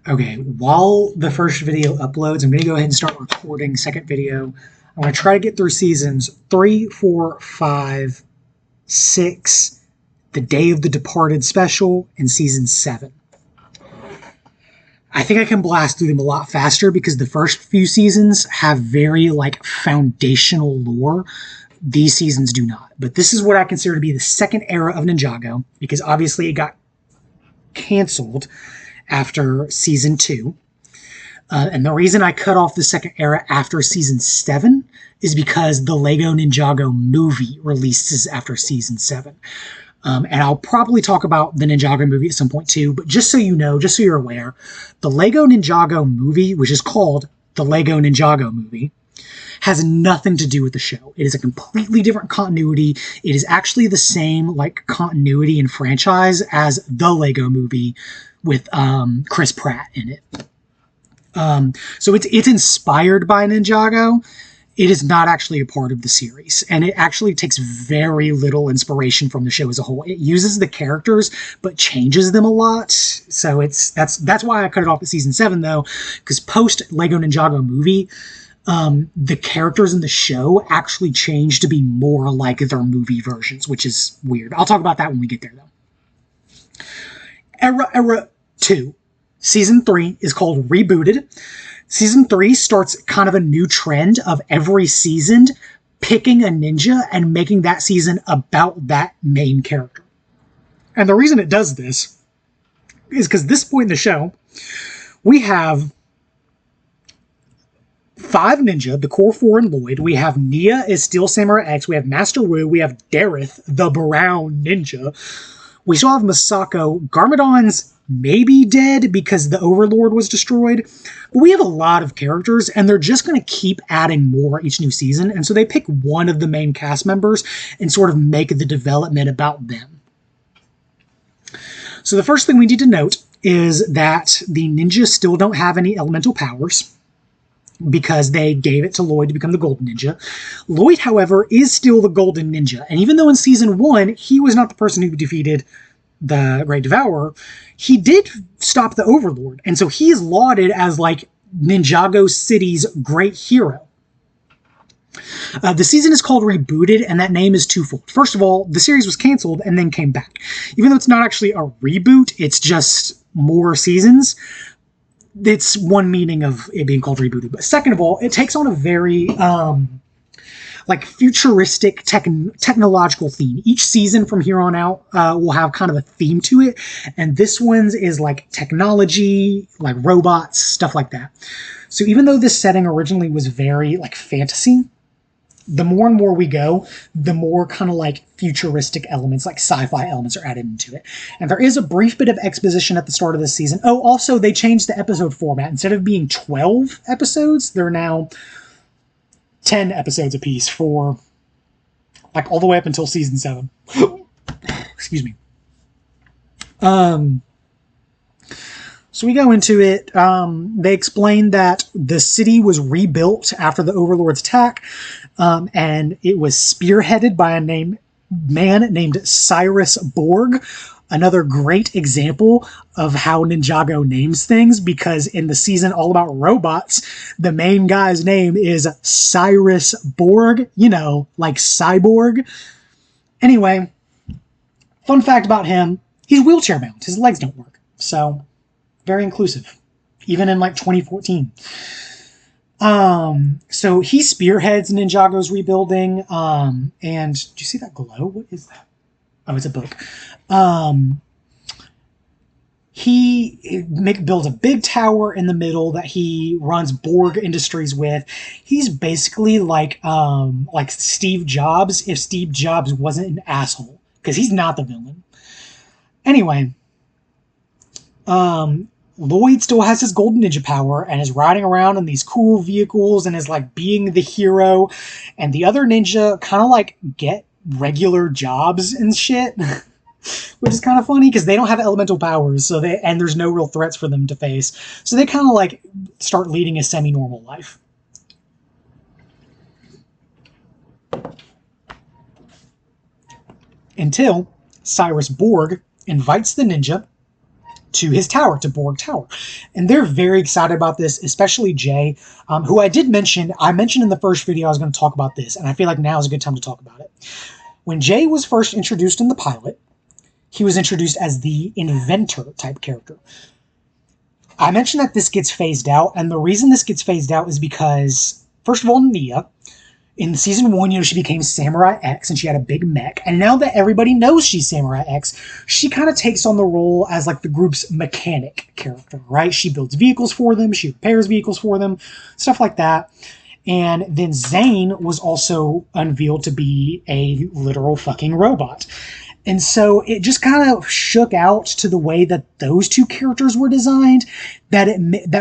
Okay, while the first video uploads, I'm going to go ahead and start recording second video. I'm going to try to get through seasons 3, 4, 5, 6, the Day of the Departed special, and season 7. I think I can blast through them a lot faster because the first few seasons have very foundational lore. These seasons do not. But this is what I consider to be the second era of Ninjago, because obviously it got canceled after season 2. And the reason I cut off the second era after season 7 is because the Lego Ninjago movie releases after season 7. And I'll probably talk about the Ninjago movie at some point too, but just so you know, just so you're aware, the Lego Ninjago movie, which is called the Lego Ninjago movie, has nothing to do with the show. It is a completely different continuity. It is actually the same continuity and franchise as the Lego movie with Chris Pratt in it. So it's inspired by Ninjago. It is not actually a part of the series, and it actually takes very little inspiration from the show as a whole. It uses the characters, but changes them a lot. So that's why I cut it off at season 7, though, because post Lego Ninjago movie, the characters in the show actually change to be more like their movie versions, which is weird. I'll talk about that when we get there, though. Era 2. Season 3 is called Rebooted. Season 3 starts kind of a new trend of every season picking a ninja and making that season about that main character. And the reason it does this is because this point in the show, we have 5 ninja, the core 4 and Lloyd. We have Nia is Steel Samurai X. We have Master Wu. We have Dareth, the brown ninja. We still have Masako. Garmadon's maybe dead because the Overlord was destroyed. But we have a lot of characters, and they're just going to keep adding more each new season. And so they pick one of the main cast members and sort of make the development about them. So the first thing we need to note is that the ninjas still don't have any elemental powers, because they gave it to Lloyd to become the Golden Ninja. Lloyd, however, is still the Golden Ninja. And even though in Season 1, he was not the person who defeated the Great Devourer, he did stop the Overlord. And so he is lauded as, Ninjago City's great hero. The season is called Rebooted, and that name is twofold. First of all, the series was canceled and then came back. Even though it's not actually a reboot, it's just more seasons. It's one meaning of it being called Rebooted. But second of all, it takes on a very futuristic technological theme. Each season from here on out will have kind of a theme to it, and this one's is technology, robots, stuff like that. So even though this setting originally was very fantasy, the more and more we go, the more kind of futuristic elements, sci-fi elements are added into it. And there is a brief bit of exposition at the start of this season. Oh, also, they changed the episode format. Instead of being 12 episodes, they're now 10 episodes apiece for, all the way up until season 7. Excuse me. So we go into it. They explain that the city was rebuilt after the Overlord's attack, and it was spearheaded by a man named Cyrus Borg. Another great example of how Ninjago names things, because in the season all about robots, the main guy's name is Cyrus Borg, like Cyborg. Anyway, fun fact about him, he's wheelchair bound. His legs don't work. So, very inclusive, even in 2014. So he spearheads Ninjago's rebuilding. And do you see that glow? What is that? Oh, it's a book. He builds a big tower in the middle that he runs Borg Industries with. He's basically like Steve Jobs if Steve Jobs wasn't an asshole, because he's not the villain. Anyway, Lloyd still has his Golden Ninja power and is riding around in these cool vehicles and is being the hero, and the other ninja kind of get regular jobs and shit. Which is kind of funny because they don't have elemental powers, and there's no real threats for them to face. So they kind of start leading a semi-normal life. Until Cyrus Borg invites the ninja to his tower, to Borg Tower. And they're very excited about this, especially Jay, who I mentioned in the first video I was going to talk about this, and I feel like now is a good time to talk about it. When Jay was first introduced in the pilot, he was introduced as the inventor type character. I mentioned that this gets phased out, and the reason this gets phased out is because, first of all, Nia, in season 1, she became Samurai X, and she had a big mech. And now that everybody knows she's Samurai X, she kind of takes on the role as like the group's mechanic character, right? She builds vehicles for them, she repairs vehicles for them, stuff like that. And then Zane was also unveiled to be a literal fucking robot. And so it just kind of shook out to the way that those two characters were designed, that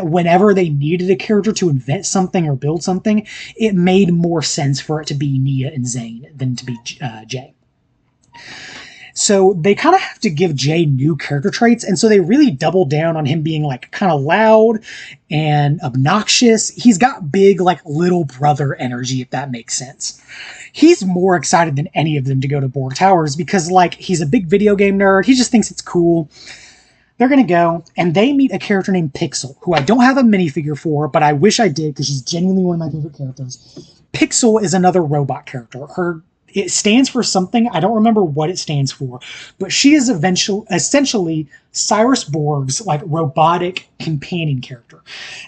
whenever they needed a character to invent something or build something, it made more sense for it to be Nia and Zane than to be Jay. So they kind of have to give Jay new character traits, and so they really double down on him being like kind of loud and obnoxious. He's got big like little brother energy, if that makes sense. He's more excited than any of them to go to Borg Towers because like he's a big video game nerd. He just thinks it's cool. They're going to go, and they meet a character named Pixel, who I don't have a minifigure for, but I wish I did because she's genuinely one of my favorite characters. Pixel is another robot character. It stands for something. I don't remember what it stands for, but she is essentially Cyrus Borg's like robotic companion character.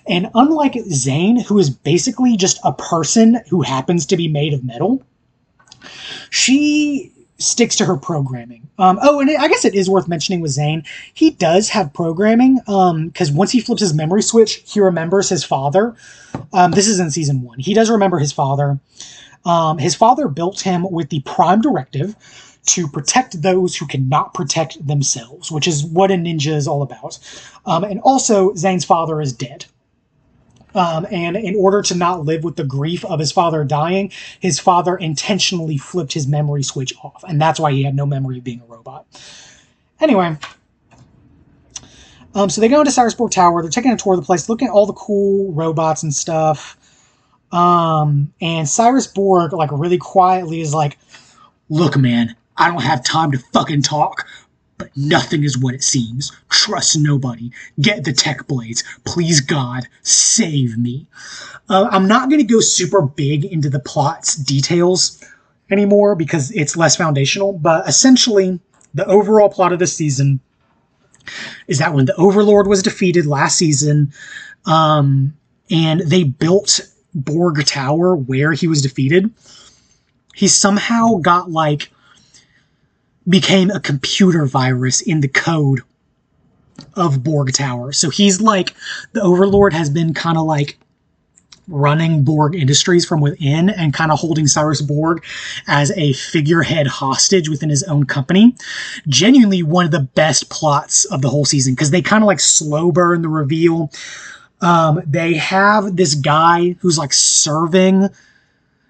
And unlike Zane, who is basically just a person who happens to be made of metal, she sticks to her programming. And I guess it is worth mentioning with Zane, he does have programming because once he flips his memory switch, he remembers his father. This is in season 1. He does remember his father. His father built him with the Prime Directive to protect those who cannot protect themselves, which is what a ninja is all about. And also, Zane's father is dead. And in order to not live with the grief of his father dying, his father intentionally flipped his memory switch off. And that's why he had no memory of being a robot. Anyway, so they go into Cyrus Borg Tower. They're taking a tour of the place, looking at all the cool robots and stuff. And Cyrus Borg, like, really quietly is like, "Look, man, I don't have time to fucking talk, but nothing is what it seems. Trust nobody. Get the tech blades. Please, God, save me." I'm not going to go super big into the plot's details anymore because it's less foundational, but essentially, the overall plot of this season is that when the Overlord was defeated last season, and they built Borg Tower where he was defeated, he somehow became a computer virus in the code of Borg Tower. So he's like, the Overlord has been kind of like running Borg Industries from within and kind of holding Cyrus Borg as a figurehead hostage within his own company. Genuinely one of the best plots of the whole season because they kind of like slow burn the reveal. They have this guy who's like serving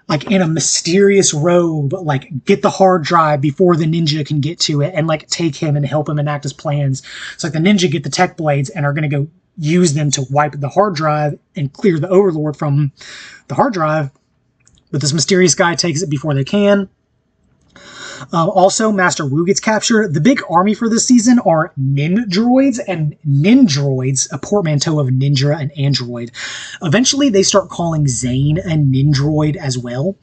like in a mysterious robe, like get the hard drive before the ninja can get to it and like take him and help him enact his plans. So like the ninja get the tech blades and are going to go use them to wipe the hard drive and clear the Overlord from the hard drive. But this mysterious guy takes it before they can. Also, Master Wu gets captured. The big army for this season are Nindroids, and Nindroids, a portmanteau of ninja and android. Eventually, they start calling Zane a Nindroid as well.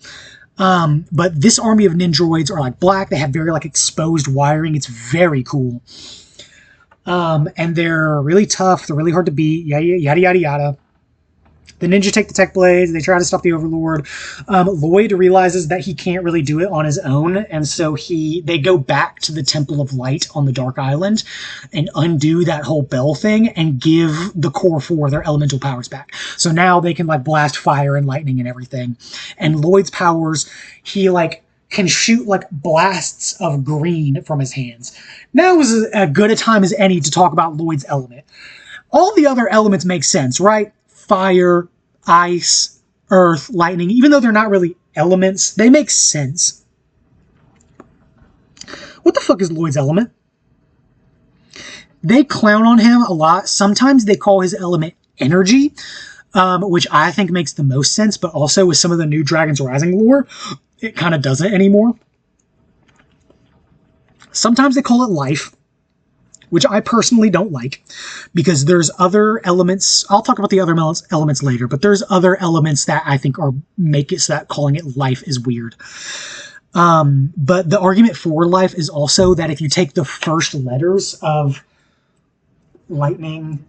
But this army of Nindroids are like black. They have very like exposed wiring. It's very cool. And they're really tough. They're really hard to beat. Yada, yada, yada. The ninja take the tech blades. They try to stop the Overlord. Lloyd realizes that he can't really do it on his own, and so they go back to the Temple of Light on the Dark Island and undo that whole bell thing and give the Core 4 their elemental powers back. So now they can like blast fire and lightning and everything. And Lloyd's powers, he like can shoot like blasts of green from his hands. Now is as good a time as any to talk about Lloyd's element. All the other elements make sense, right? Fire, ice, earth, lightning, even though they're not really elements, they make sense. What the fuck is Lloyd's element? They clown on him a lot. Sometimes they call his element energy, which I think makes the most sense, but also with some of the new Dragon's Rising lore, it kind of doesn't anymore. Sometimes they call it life, which I personally don't like, because there's other elements. I'll talk about the other elements later, but there's other elements that I think make it so that calling it life is weird. But the argument for life is also that if you take the first letters of lightning,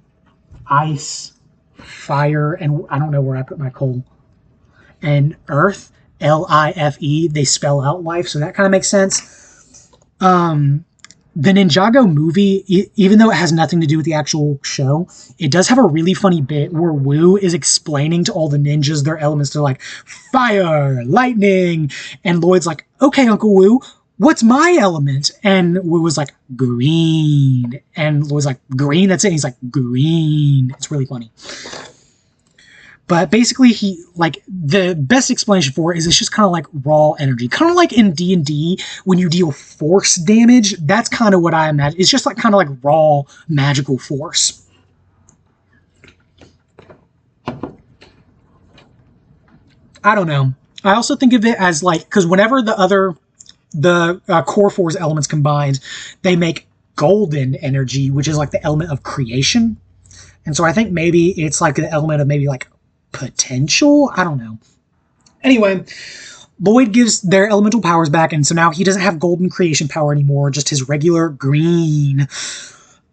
ice, fire, and I don't know where I put my coal, and earth, L-I-F-E, they spell out life, so that kind of makes sense. The Ninjago movie, even though it has nothing to do with the actual show, it does have a really funny bit where Wu is explaining to all the ninjas their elements. They're like, fire, lightning, and Lloyd's like, okay, Uncle Wu, what's my element? And Wu was like, green. And Lloyd's like, green? That's it? And he's like, green. It's really funny. But basically, the best explanation for it is it's just kind of like raw energy. Kind of like in D&D, when you deal force damage, that's kind of what I imagine. It's just like kind of like raw magical force. I don't know. I also think of it as like, because whenever the core force elements combined, they make golden energy, which is like the element of creation. And so I think maybe it's like the element of maybe like potential? I don't know. Anyway, Lloyd gives their elemental powers back, and so now he doesn't have golden creation power anymore, just his regular green.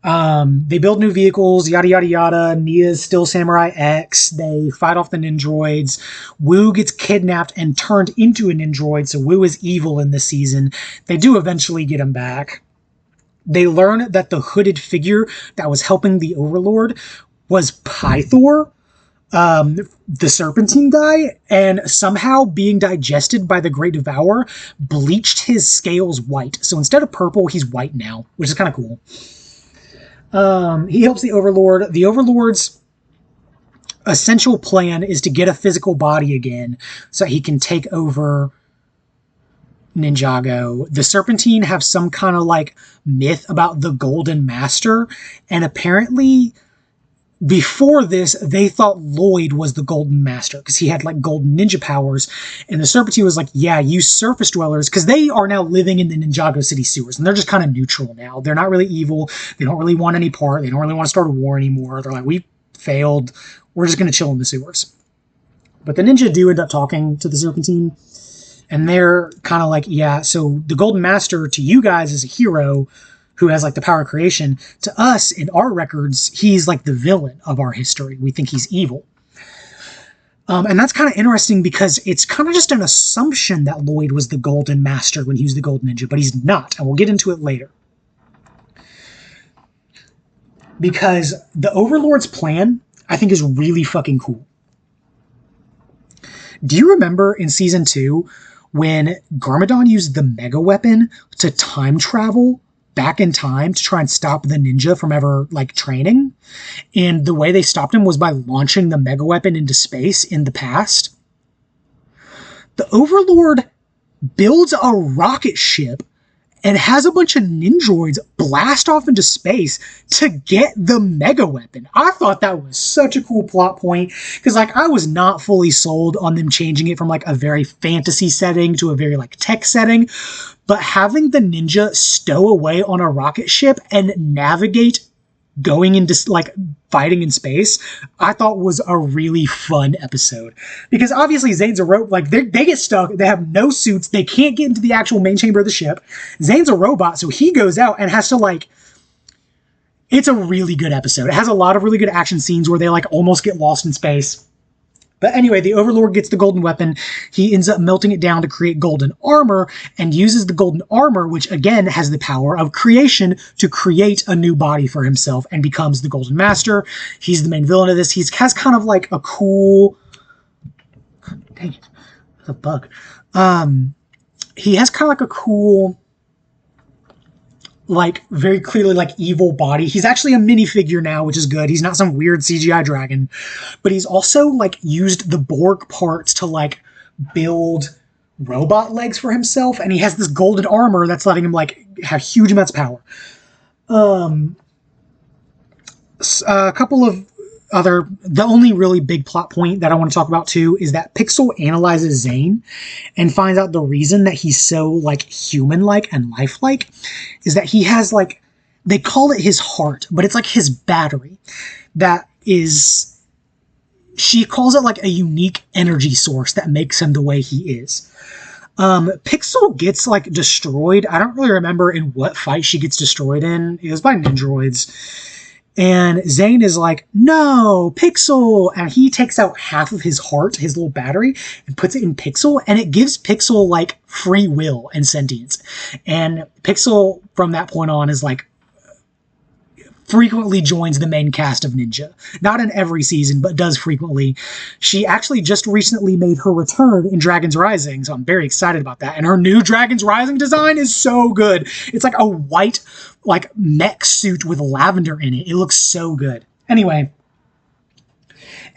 They build new vehicles, yada yada yada. Nia's still Samurai X. They fight off the ninjroids. Wu gets kidnapped and turned into a ninjroid, so Wu is evil in this season. They do eventually get him back. They learn that the hooded figure that was helping the Overlord was Pythor, the Serpentine guy, and somehow being digested by the Great Devourer bleached his scales white. So instead of purple, he's white now, which is kind of cool. He helps the Overlord. The Overlord's essential plan is to get a physical body again so he can take over Ninjago. The Serpentine have some kind of like myth about the Golden Master, and apparently before this, they thought Lloyd was the Golden Master because he had like golden ninja powers. And the Serpentine was like, yeah, you surface dwellers, because they are now living in the Ninjago City sewers and they're just kind of neutral now. They're not really evil. They don't really want any part. They don't really want to start a war anymore. They're like, we failed. We're just going to chill in the sewers. But the ninja do end up talking to the Serpentine, and they're kind of like, yeah, so the Golden Master to you guys is a hero who has like the power of creation. To us, in our records, he's like the villain of our history. We think he's evil. And that's kind of interesting because it's kind of just an assumption that Lloyd was the Golden Master when he was the Golden Ninja, but he's not, and we'll get into it later. Because the Overlord's plan, I think, is really fucking cool. Do you remember in Season 2 when Garmadon used the Mega Weapon to time travel back in time to try and stop the ninja from ever like training? And the way they stopped him was by launching the Mega Weapon into space in the past. The Overlord builds a rocket ship and has a bunch of ninjroids blast off into space to get the Mega Weapon. I thought that was such a cool plot point, because like I was not fully sold on them changing it from like a very fantasy setting to a very like tech setting, but having the ninja stow away on a rocket ship and navigate going into like fighting in space, I thought was a really fun episode. Because obviously Zane's a robot, like they get stuck, they have no suits, they can't get into the actual main chamber of the ship. Zane's a robot, so he goes out and has to like, it's a really good episode. It has a lot of really good action scenes where they like almost get lost in space. But anyway, the Overlord gets the golden weapon. He ends up melting it down to create golden armor and uses the golden armor, which again has the power of creation, to create a new body for himself and becomes the Golden Master. He's the main villain of this. He has kind of like a cool... Dang it. It's a bug. He has kind of like a cool, like very clearly like evil body. He's actually a minifigure now, which is good. He's not some weird CGI dragon, but he's also like used the Borg parts to like build robot legs for himself, and he has this golden armor that's letting him like have huge amounts of power. A couple of the only really big plot point that I want to talk about too is that Pixel analyzes Zane and finds out the reason that he's so like human-like and lifelike is that he has like they call it his heart, but it's like his battery that is, she calls it like a unique energy source that makes him the way he is. Pixel gets like destroyed. I don't really remember in what fight she gets destroyed in. It was by Ninjroids. And Zane is like, no, Pixel! And he takes out half of his heart, his little battery, and puts it in Pixel, and it gives Pixel, like, free will and sentience. And Pixel, from that point on, is like, frequently joins the main cast of Ninja. Not in every season, but does frequently. She actually just recently made her return in Dragon's Rising, so I'm very excited about that. And her new Dragon's Rising design is so good. It's like a white, like, mech suit with lavender in it. It looks so good. Anyway,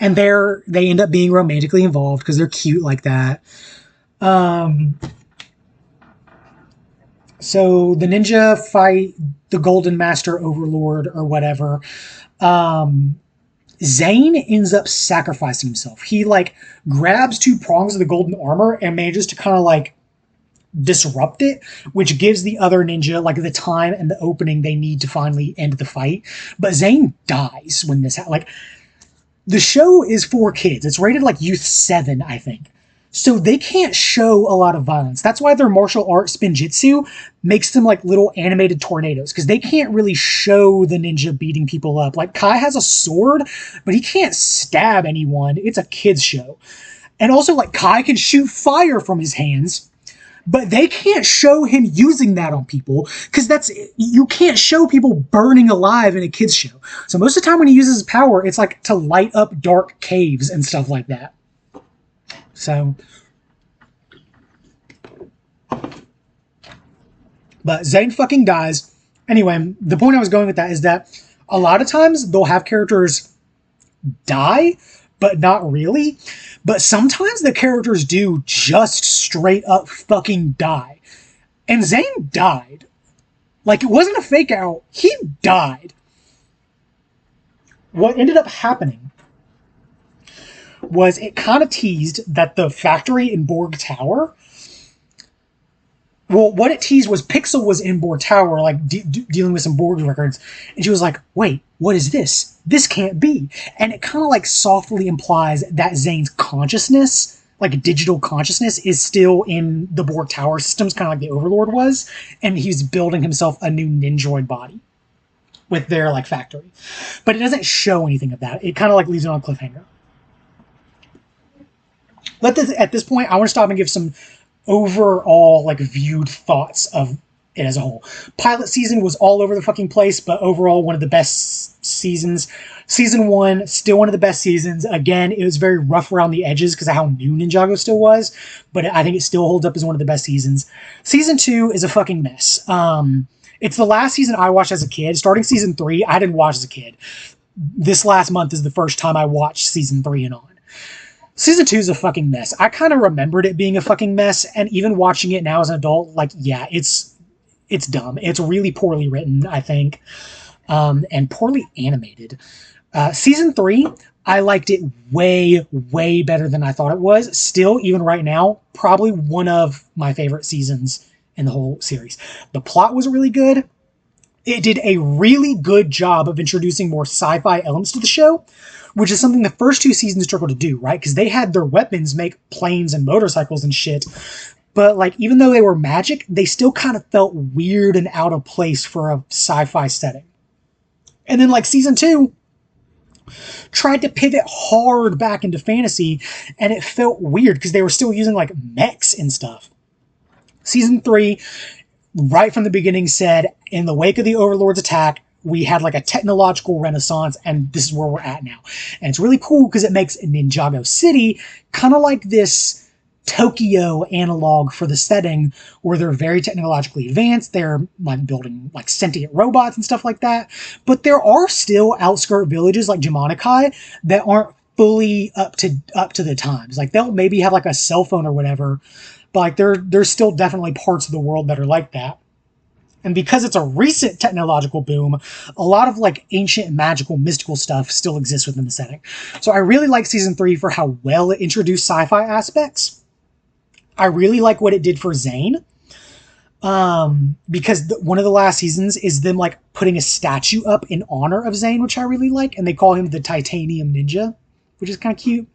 and they end up being romantically involved because they're cute like that. So the ninja fight the Golden Master Overlord or whatever. Zane ends up sacrificing himself. He like grabs 2 prongs of the golden armor and manages to kind of like disrupt it, which gives the other ninja like the time and the opening they need to finally end the fight. But Zane dies when this happens. Like, the show is for kids. It's rated like youth 7, I think. So they can't show a lot of violence. That's why their martial arts spinjitzu makes them like little animated tornadoes, because they can't really show the ninja beating people up. Like, Kai has a sword, but he can't stab anyone. It's a kid's show. And also, like, Kai can shoot fire from his hands, but they can't show him using that on people, because you can't show people burning alive in a kid's show. So most of the time when he uses his power, it's like to light up dark caves and stuff like that. So, but Zane fucking dies. Anyway, the point I was going with that is that a lot of times they'll have characters die, but not really. But sometimes the characters do just straight up fucking die. And Zane died. Like, it wasn't a fake out. He died. What ended up happening was it kind of teased that the factory in Borg Tower, well, what it teased was Pixel was in Borg Tower, like dealing with some Borg records, and she was like, wait, what is this? This can't be. And it kind of like softly implies that Zane's consciousness, like digital consciousness, is still in the Borg Tower systems, kind of like the Overlord was, and he's building himself a new Ninjroid body with their like factory. But it doesn't show anything of that. It kind of like leaves it on a cliffhanger. At this point, I want to stop and give some overall like viewed thoughts of it as a whole. Pilot season was all over the fucking place, but overall one of the best seasons. Season 1, still one of the best seasons. Again, it was very rough around the edges because of how new Ninjago still was, but I think it still holds up as one of the best seasons. Season 2 is a fucking mess. It's the last season I watched as a kid. Starting season 3, I didn't watch as a kid. This last month is the first time I watched season 3 and on. Season 2 is a fucking mess. I kind of remembered it being a fucking mess, and even watching it now as an adult, like, yeah, it's dumb. It's really poorly written, I think, and poorly animated. Season 3, I liked it way, way better than I thought it was. Still, even right now, probably one of my favorite seasons in the whole series. The plot was really good. It did a really good job of introducing more sci-fi elements to the show, which is something the first 2 seasons struggled to do, right? Because they had their weapons make planes and motorcycles and shit. But, like, even though they were magic, they still kind of felt weird and out of place for a sci-fi setting. And then, like, season 2 tried to pivot hard back into fantasy, and it felt weird because they were still using, like, mechs and stuff. Season 3, right from the beginning, said, in the wake of the Overlord's attack, we had like a technological renaissance, and this is where we're at now. And it's really cool because it makes Ninjago City kind of like this Tokyo analog for the setting, where they're very technologically advanced. They're like building like sentient robots and stuff like that. But there are still outskirt villages like Jamonikai that aren't fully up to the times. Like, they'll maybe have like a cell phone or whatever, but like there's still definitely parts of the world that are like that. And because it's a recent technological boom, a lot of like ancient, magical, mystical stuff still exists within the setting. So I really like season 3 for how well it introduced sci-fi aspects. I really like what it did for Zane. Because one of the last seasons is them like putting a statue up in honor of Zane, which I really like, and they call him the Titanium Ninja, which is kind of cute.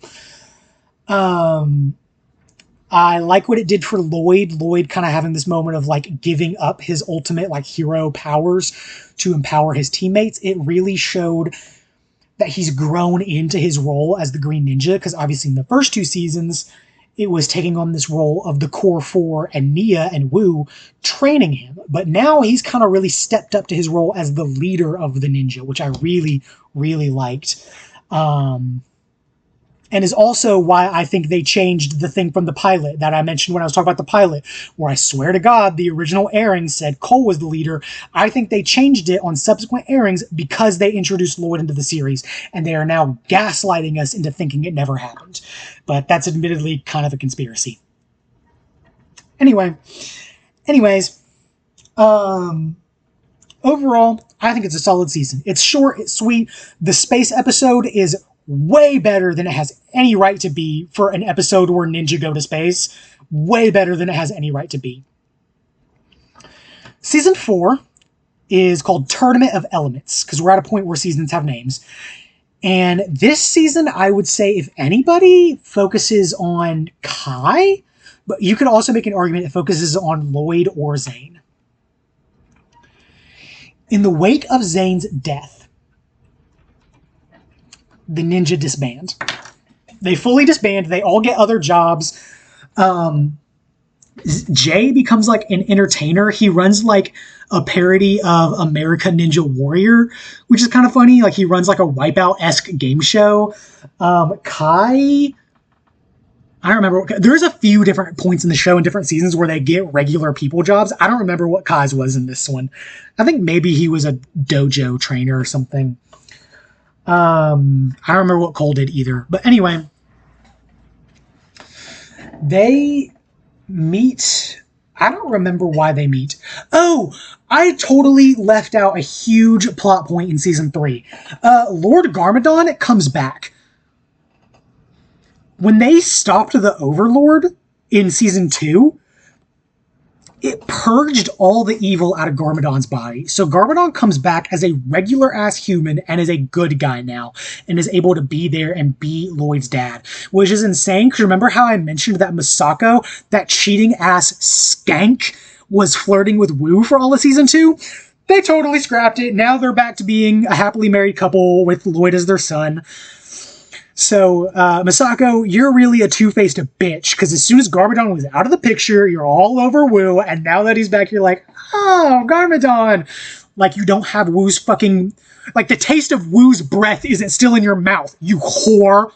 I like what it did for Lloyd. Lloyd kind of having this moment of like giving up his ultimate like hero powers to empower his teammates. It really showed that he's grown into his role as the Green Ninja, because obviously in the first two seasons, it was taking on this role of the core four and Nia and Wu training him. But now he's kind of really stepped up to his role as the leader of the ninja, which I really, really liked. And is also why I think they changed the thing from the pilot that I mentioned when I was talking about the pilot, where I swear to God, the original airing said Cole was the leader. I think they changed it on subsequent airings because they introduced Lloyd into the series, and they are now gaslighting us into thinking it never happened. But that's admittedly kind of a conspiracy. Anyways, overall, I think it's a solid season. It's short, it's sweet. The space episode is way better than it has any right to be for an episode where ninja go to space. Way better than it has any right to be. Season 4 is called Tournament of Elements, because we're at a point where seasons have names. And this season, I would say, if anybody, focuses on Kai, but you could also make an argument it focuses on Lloyd or Zane. In the wake of Zane's death, the ninja disband. They fully disband. They all get other jobs. Jay becomes like an entertainer. He runs like a parody of America Ninja Warrior, which is kind of funny. Like he runs like a Wipeout-esque game show. Kai, I don't remember. There's a few different points in the show in different seasons where they get regular people jobs. I don't remember what Kai's was in this one. I think maybe he was a dojo trainer or something. I don't remember what Cole did either. But anyway, they meet. I don't remember why they meet. Oh, I totally left out a huge plot point in season 3. Lord Garmadon comes back. When they stopped the Overlord in season 2, it purged all the evil out of Garmadon's body. So Garmadon comes back as a regular-ass human and is a good guy now and is able to be there and be Lloyd's dad, which is insane because remember how I mentioned that Misako, that cheating-ass skank, was flirting with Wu for all of season 2? They totally scrapped it. Now they're back to being a happily married couple with Lloyd as their son. So, Misako, you're really a two-faced bitch, because as soon as Garmadon was out of the picture, you're all over Wu, and now that he's back, you're like, oh, Garmadon! Like, you don't have Wu's fucking... Like, the taste of Wu's breath isn't still in your mouth, you whore!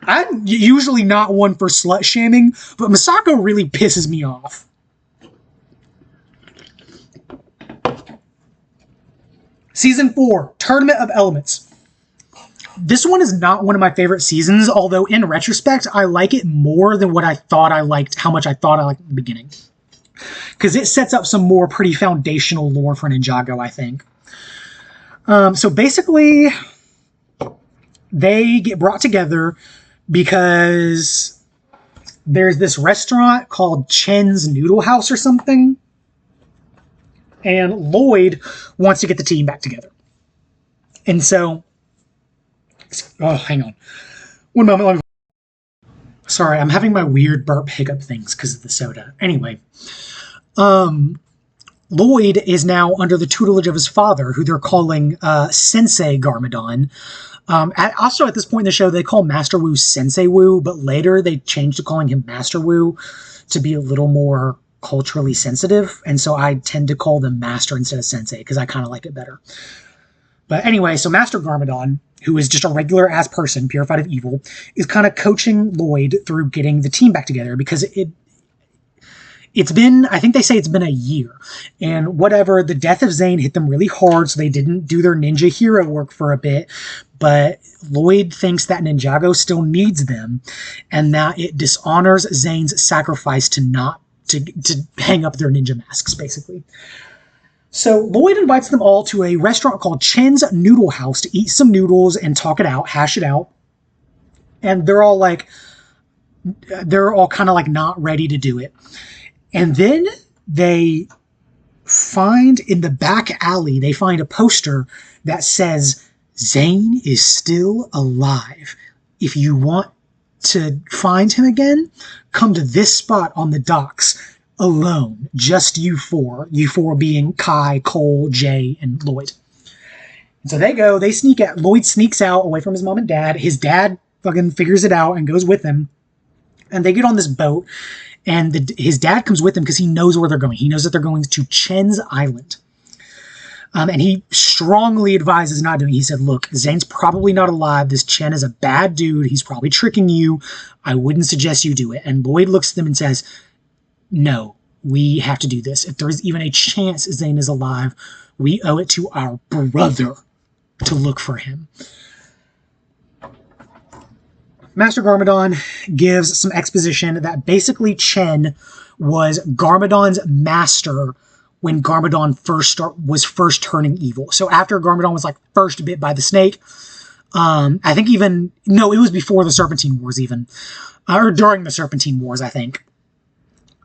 I'm usually not one for slut-shaming, but Misako really pisses me off. Season 4, Tournament of Elements. This one is not one of my favorite seasons, although in retrospect, I like it more than what I thought I liked, how much I thought I liked at the beginning. Because it sets up some more pretty foundational lore for Ninjago, I think. So basically, they get brought together because there's this restaurant called Chen's Noodle House or something. And Lloyd wants to get the team back together. And so... Oh, hang on. One moment. Sorry, I'm having my weird burp hiccup things because of the soda. Anyway, Lloyd is now under the tutelage of his father, who they're calling Sensei Garmadon. Also, at this point in the show, they call Master Wu Sensei Wu, but later they changed to calling him Master Wu to be a little more culturally sensitive, and so I tend to call them Master instead of Sensei because I kind of like it better. But anyway, so Master Garmadon, who is just a regular-ass person, purified of evil, is kind of coaching Lloyd through getting the team back together because it's been, I think they say it's been a year. And whatever, the death of Zane hit them really hard, so they didn't do their ninja hero work for a bit. But Lloyd thinks that Ninjago still needs them and that it dishonors Zane's sacrifice to hang up their ninja masks, basically. So Lloyd invites them all to a restaurant called Chen's Noodle House to eat some noodles and talk it out, hash it out. And they're all kind of like not ready to do it. And then they find in the back alley, they find a poster that says, Zane is still alive. If you want to find him again, come to this spot on the docks alone. Just you four. You four being Kai, Cole, Jay, and Lloyd. And so they go, they sneak out. Lloyd sneaks out away from his mom and dad. His dad fucking figures it out and goes with him. And they get on this boat. And his dad comes with them because he knows where they're going. He knows that they're going to Chen's Island. And he strongly advises not doing it. He said, look, Zane's probably not alive. This Chen is a bad dude. He's probably tricking you. I wouldn't suggest you do it. And Lloyd looks at them and says, no, we have to do this. If there is even a chance Zane is alive, we owe it to our brother to look for him. Master Garmadon gives some exposition that basically Chen was Garmadon's master when Garmadon was first turning evil. So after Garmadon was like first bit by the snake, I think it was before the Serpentine Wars even, or during the Serpentine Wars, I think.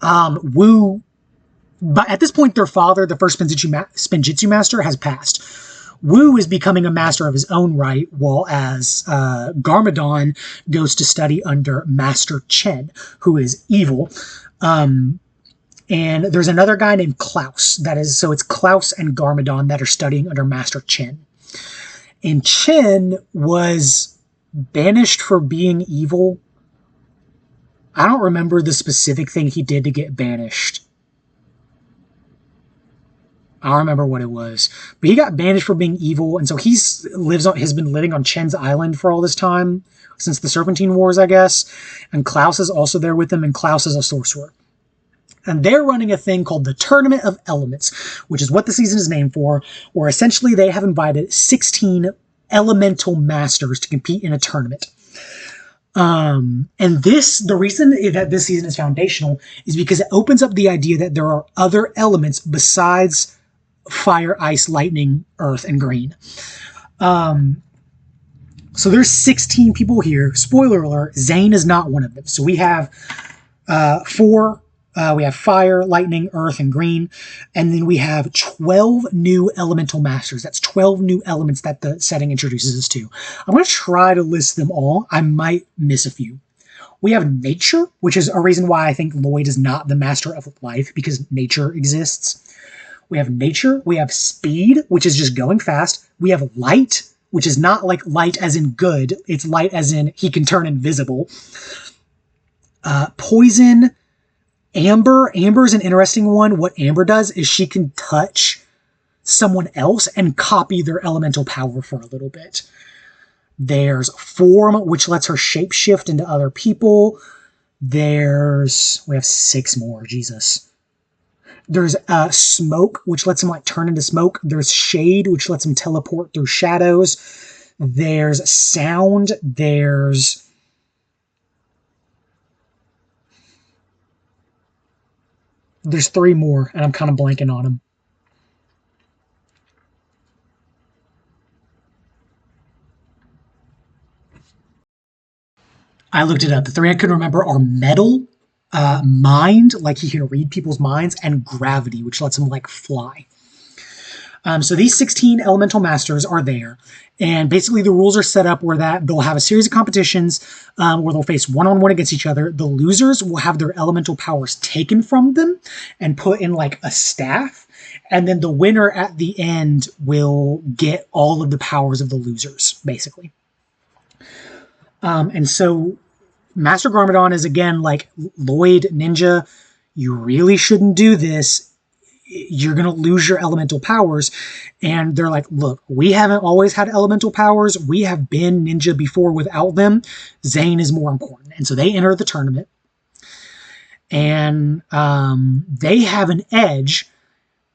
Wu, but at this point, their father, the first Spinjitzu master, has passed. Wu is becoming a master of his own right, while as Garmadon goes to study under Master Chen, who is evil. And there's another guy named Klaus. So it's Klaus and Garmadon that are studying under Master Chen. And Chen was banished for being evil. I don't remember the specific thing he did to get banished. I don't remember what it was. But he got banished for being evil, and so has been living on Chen's Island for all this time, since the Serpentine Wars, I guess. And Klaus is also there with him, and Klaus is a sorcerer. And they're running a thing called the Tournament of Elements, which is what the season is named for, where essentially they have invited 16 elemental masters to compete in a tournament. And the reason that this season is foundational is because it opens up the idea that there are other elements besides fire, ice, lightning, earth, and green. So there's 16 people here. Spoiler alert, Zane is not one of them. So we have four. We have fire, lightning, earth, and green. And then we have 12 new elemental masters. That's 12 new elements that the setting introduces us to. I'm going to try to list them all. I might miss a few. We have nature, which is a reason why I think Lloyd is not the master of life, because nature exists. We have nature. We have speed, which is just going fast. We have light, which is not like light as in good. It's light as in he can turn invisible. Poison. Amber is an interesting one. What Amber does is she can touch someone else and copy their elemental power for a little bit. There's form, which lets her shapeshift into other people. We have 6 more, Jesus. There's smoke, which lets him like turn into smoke. There's shade, which lets him teleport through shadows. There's sound. There's 3 more, and I'm kind of blanking on them. I looked it up. The 3 I could remember are metal, mind, like he can read people's minds, and gravity, which lets him like fly. So these 16 elemental masters are there, and basically the rules are set up where that they'll have a series of competitions where they'll face one-on-one against each other. The losers will have their elemental powers taken from them and put in like a staff, and then the winner at the end will get all of the powers of the losers, basically. And so Master Garmadon is again like, Lloyd, Ninja, you really shouldn't do this. You're going to lose your elemental powers. And they're like, look, we haven't always had elemental powers. We have been ninja before without them. Zane is more important. And so they enter the tournament. And they have an edge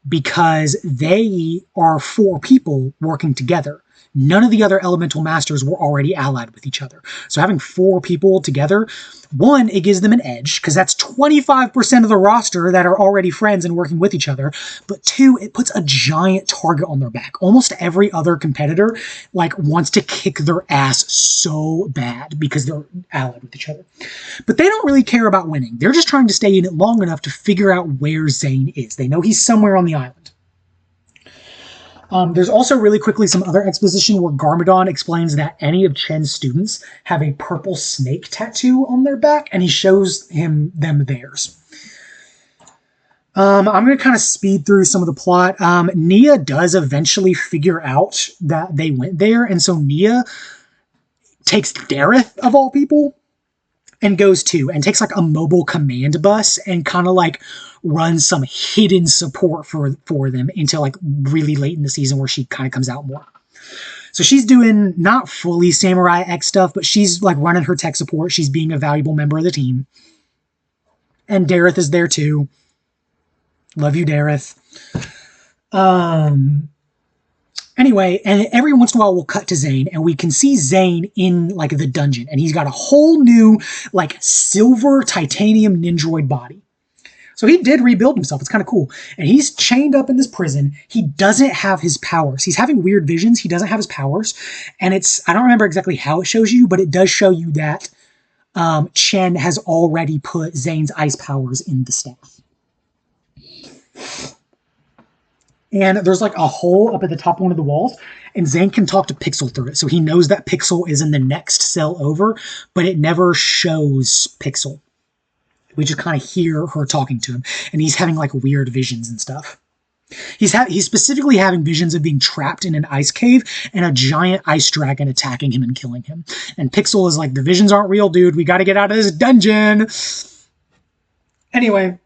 because they are 4 people working together. None of the other elemental masters were already allied with each other. So having 4 people together, one, it gives them an edge, because that's 25% of the roster that are already friends and working with each other. But 2, it puts a giant target on their back. Almost every other competitor wants to kick their ass so bad because they're allied with each other. But they don't really care about winning. They're just trying to stay in it long enough to figure out where Zane is. They know he's somewhere on the island. There's also really quickly some other exposition where Garmadon explains that any of Chen's students have a purple snake tattoo on their back, and he shows them theirs. I'm going to kind of speed through some of the plot. Nia does eventually figure out that they went there, and so Nia takes Dareth, of all people, and goes too, and takes a mobile command bus and kind of runs some hidden support for them until really late in the season where she kind of comes out more. So she's doing not fully Samurai X stuff, but she's running her tech support. She's being a valuable member of the team. And Dareth is there too. Love you, Dareth. Anyway, and every once in a while we'll cut to Zane, and we can see Zane in the dungeon, and he's got a whole new silver titanium ninjroid body. So he did rebuild himself. It's kind of cool. And he's chained up in this prison. He doesn't have his powers. He's having weird visions. He doesn't have his powers. And I don't remember exactly how it shows you, but it does show you that Chen has already put Zane's ice powers in the staff. And there's a hole up at the top of one of the walls, and Zane can talk to Pixel through it. So he knows that Pixel is in the next cell over, but it never shows Pixel. We just kind of hear her talking to him, and he's having weird visions and stuff. He's specifically having visions of being trapped in an ice cave and a giant ice dragon attacking him and killing him. And Pixel is the visions aren't real, dude. We got to get out of this dungeon. Anyway,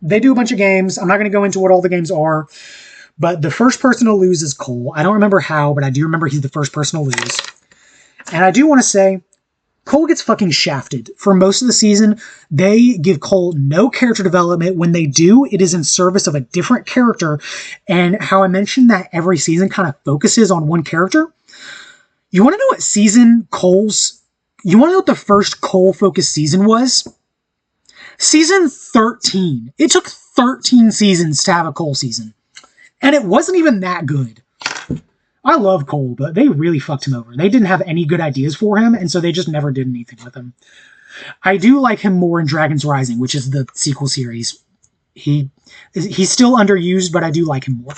they do a bunch of games. I'm not going to go into what all the games are, but the first person to lose is Cole. I don't remember how, but I do remember he's the first person to lose. And I do want to say, Cole gets fucking shafted. For most of the season, they give Cole no character development. When they do, it is in service of a different character. And how I mentioned that every season kind of focuses on one character. You want to know what you want to know what the first Cole-focused season was? Season 13. It took 13 seasons to have a Cole season. And it wasn't even that good. I love Cole, but they really fucked him over. They didn't have any good ideas for him, and so they just never did anything with him. I do like him more in Dragon's Rising, which is the sequel series. He's still underused, but I do like him more.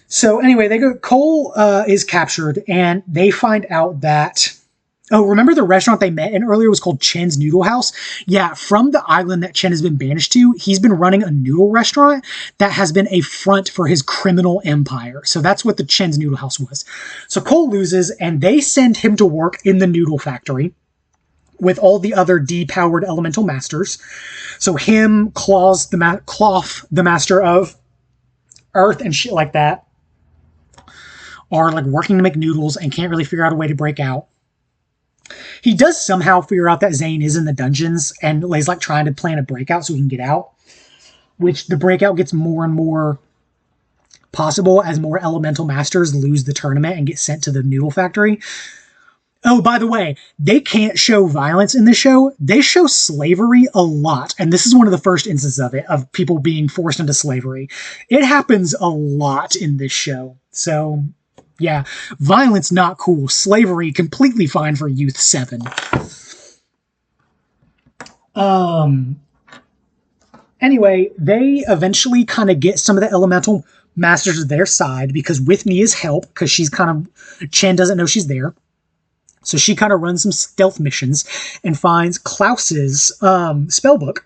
So anyway, Cole is captured, and they find out that... Oh, remember the restaurant they met in earlier was called Chen's Noodle House? Yeah, from the island that Chen has been banished to, he's been running a noodle restaurant that has been a front for his criminal empire. So that's what the Chen's Noodle House was. So Cole loses, and they send him to work in the noodle factory with all the other depowered elemental masters. So him, Cloth, the master of Earth and shit like that, are working to make noodles and can't really figure out a way to break out. He does somehow figure out that Zane is in the dungeons and is trying to plan a breakout so he can get out, which the breakout gets more and more possible as more elemental masters lose the tournament and get sent to the noodle factory. Oh, by the way, they can't show violence in the show. They show slavery a lot, and this is one of the first instances of it, of people being forced into slavery. It happens a lot in this show, so... Yeah, violence not cool. Slavery completely fine for Youth 7. Anyway, they eventually kind of get some of the elemental masters to their side because with Nia's help, because Chen doesn't know she's there. So she kind of runs some stealth missions and finds Klaus's spellbook.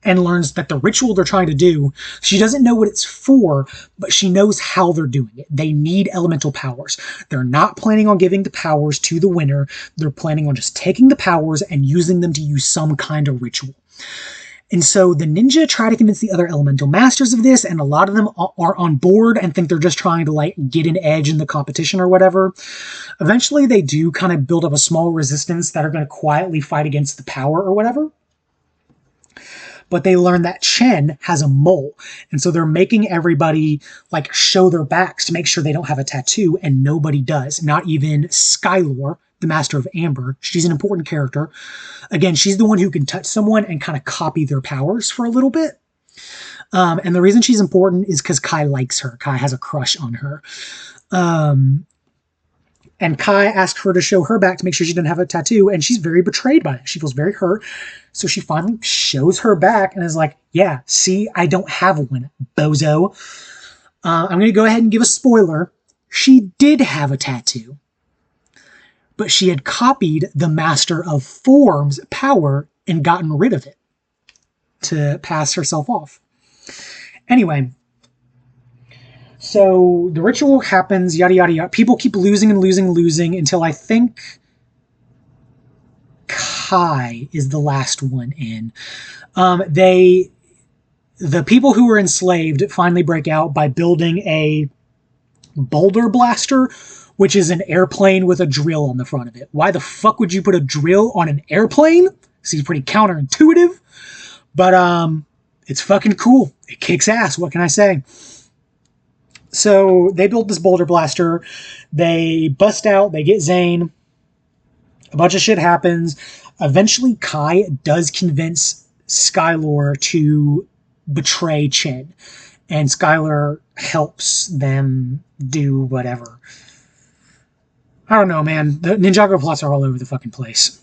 And learns that the ritual they're trying to do, she doesn't know what it's for, but she knows how they're doing it. They need elemental powers. They're not planning on giving the powers to the winner. They're planning on just taking the powers and using them to use some kind of ritual. And so the ninja try to convince the other elemental masters of this, and a lot of them are on board and think they're just trying to get an edge in the competition or whatever. Eventually they do kind of build up a small resistance that are going to quietly fight against the power or whatever. But they learn that Chen has a mole. And so they're making everybody show their backs to make sure they don't have a tattoo, and nobody does. Not even Skylore, the Master of Amber. She's an important character. Again, she's the one who can touch someone and kind of copy their powers for a little bit. And the reason she's important is because Kai likes her. Kai has a crush on her. And Kai asked her to show her back to make sure she didn't have a tattoo, and she's very betrayed by it. She feels very hurt. So she finally shows her back and is like, yeah, see, I don't have one, bozo. I'm going to go ahead and give a spoiler. She did have a tattoo, but she had copied the Master of Form's power and gotten rid of it to pass herself off. Anyway, so the ritual happens, yada, yada, yada. People keep losing and losing and losing until I think Kai is the last one in. The people who were enslaved finally break out by building a boulder blaster, which is an airplane with a drill on the front of it. Why the fuck would you put a drill on an airplane? Seems pretty counterintuitive, but it's fucking cool. It kicks ass. What can I say? So they build this boulder blaster. They bust out. They get Zane. A bunch of shit happens. Eventually, Kai does convince Skylor to betray Chen. And Skylar helps them do whatever. I don't know, man. The Ninjago plots are all over the fucking place.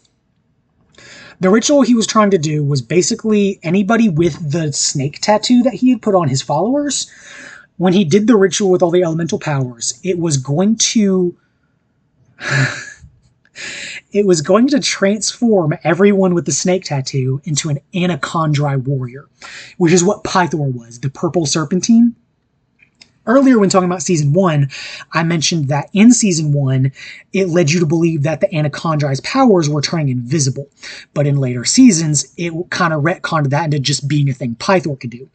The ritual he was trying to do was basically anybody with the snake tattoo that he had put on his followers. When he did the ritual with all the elemental powers, it was going to transform everyone with the snake tattoo into an Anacondri warrior, which is what Pythor was, the purple serpentine. Earlier, when talking about Season 1, I mentioned that in Season 1, it led you to believe that the Anacondri's powers were turning invisible. But in later seasons, it kind of retconned that into just being a thing Pythor could do.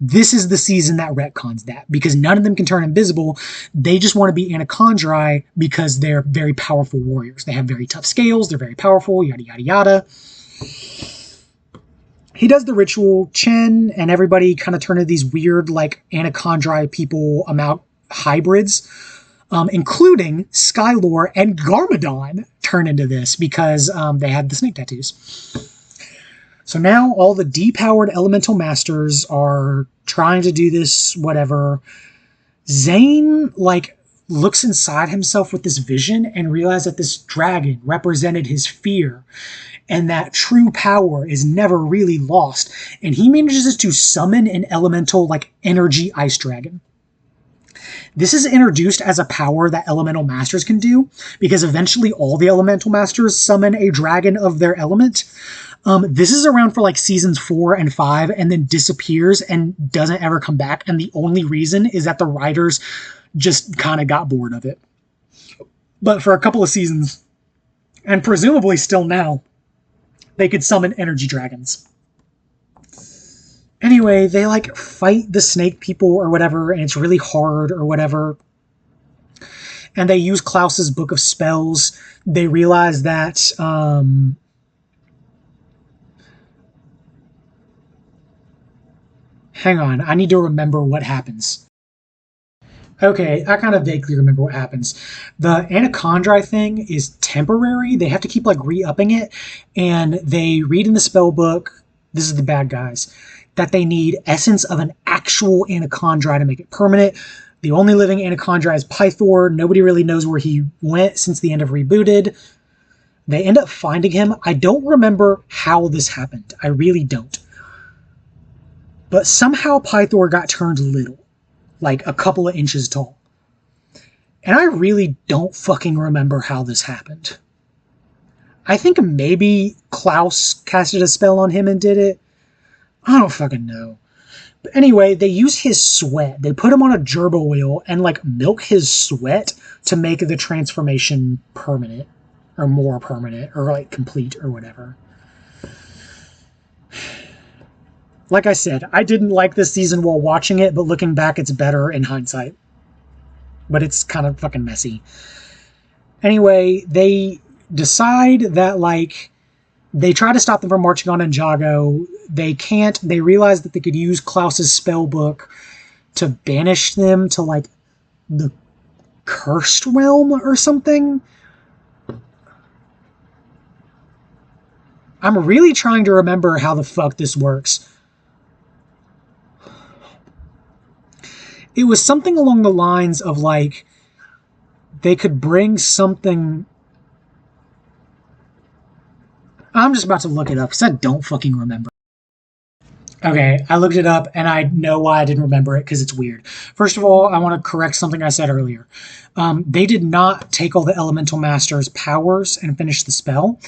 This is the season that retcons that, because none of them can turn invisible. They just want to be Anacondri because they're very powerful warriors. They have very tough scales, they're very powerful, yada, yada, yada. He does the ritual. Chen and everybody kind of turn into these weird, like, Anacondri people hybrids, including Skylor and Garmadon turn into this because they had the snake tattoos. So now all the depowered elemental masters are trying to do this, whatever. Zane, looks inside himself with this vision and realizes that this dragon represented his fear. And that true power is never really lost. And he manages to summon an elemental, energy ice dragon. This is introduced as a power that elemental masters can do, because eventually all the elemental masters summon a dragon of their element. This is around for seasons 4 and 5 and then disappears and doesn't ever come back. And the only reason is that the writers just kind of got bored of it. But for a couple of seasons, and presumably still now, they could summon energy dragons. Anyway, they fight the snake people or whatever, and it's really hard or whatever. And they use Klaus's Book of Spells. They realize that hang on, I need to remember what happens. Okay, I kind of vaguely remember what happens. The Anacondri thing is temporary. They have to keep re-upping it. And they read in the spell book, this is the bad guys, that they need essence of an actual Anacondri to make it permanent. The only living Anacondri is Pythor. Nobody really knows where he went since the end of Rebooted. They end up finding him. I don't remember how this happened. I really don't. But somehow Pythor got turned little. A couple of inches tall. And I really don't fucking remember how this happened. I think maybe Klaus casted a spell on him and did it. I don't fucking know. But anyway, they use his sweat. They put him on a gerbil wheel and milk his sweat to make the transformation permanent. Or more permanent. Or complete or whatever. Like I said, I didn't like this season while watching it, but looking back, it's better in hindsight. But it's kind of fucking messy. Anyway, they decide that, they try to stop them from marching on Ninjago. They can't. They realize that they could use Klaus's spell book to banish them to, the Cursed Realm or something. I'm really trying to remember how the fuck this works. It was something along the lines of like they could bring something. I'm just about to look it up because I don't fucking remember. Okay, I looked it up and I know why I didn't remember it because it's weird. First of all, I want to correct something I said earlier. They did not take all the Elemental Master's powers and finish the spell.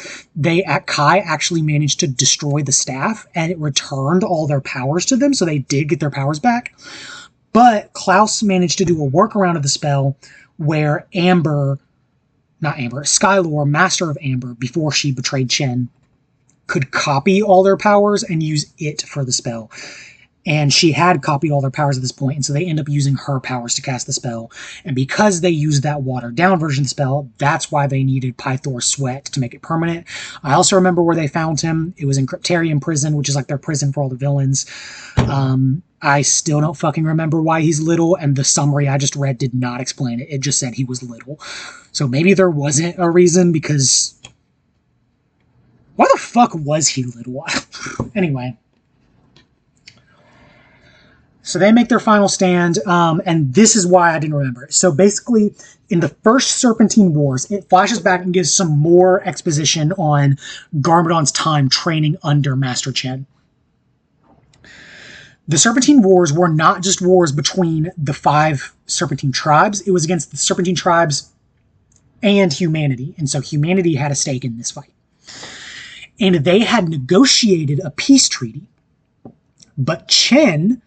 Kai actually managed to destroy the staff and it returned all their powers to them, so they did get their powers back. But Klaus managed to do a workaround of the spell where Skylore, Master of Amber, before she betrayed Chen, could copy all their powers and use it for the spell. And she had copied all their powers at this point, and so they end up using her powers to cast the spell. And because they used that watered-down version of the spell, that's why they needed Pythor's sweat to make it permanent. I also remember where they found him. It was in Cryptarium Prison, which is like their prison for all the villains. I still don't fucking remember why he's little, and the summary I just read did not explain it. It just said he was little. So maybe there wasn't a reason, because why the fuck was he little? Anyway. So they make their final stand, and this is why I didn't remember it. So basically, in the first Serpentine Wars, it flashes back and gives some more exposition on Garmadon's time training under Master Chen. The Serpentine Wars were not just wars between the 5 Serpentine tribes. It was against the Serpentine tribes and humanity. And so humanity had a stake in this fight. And they had negotiated a peace treaty. But Chen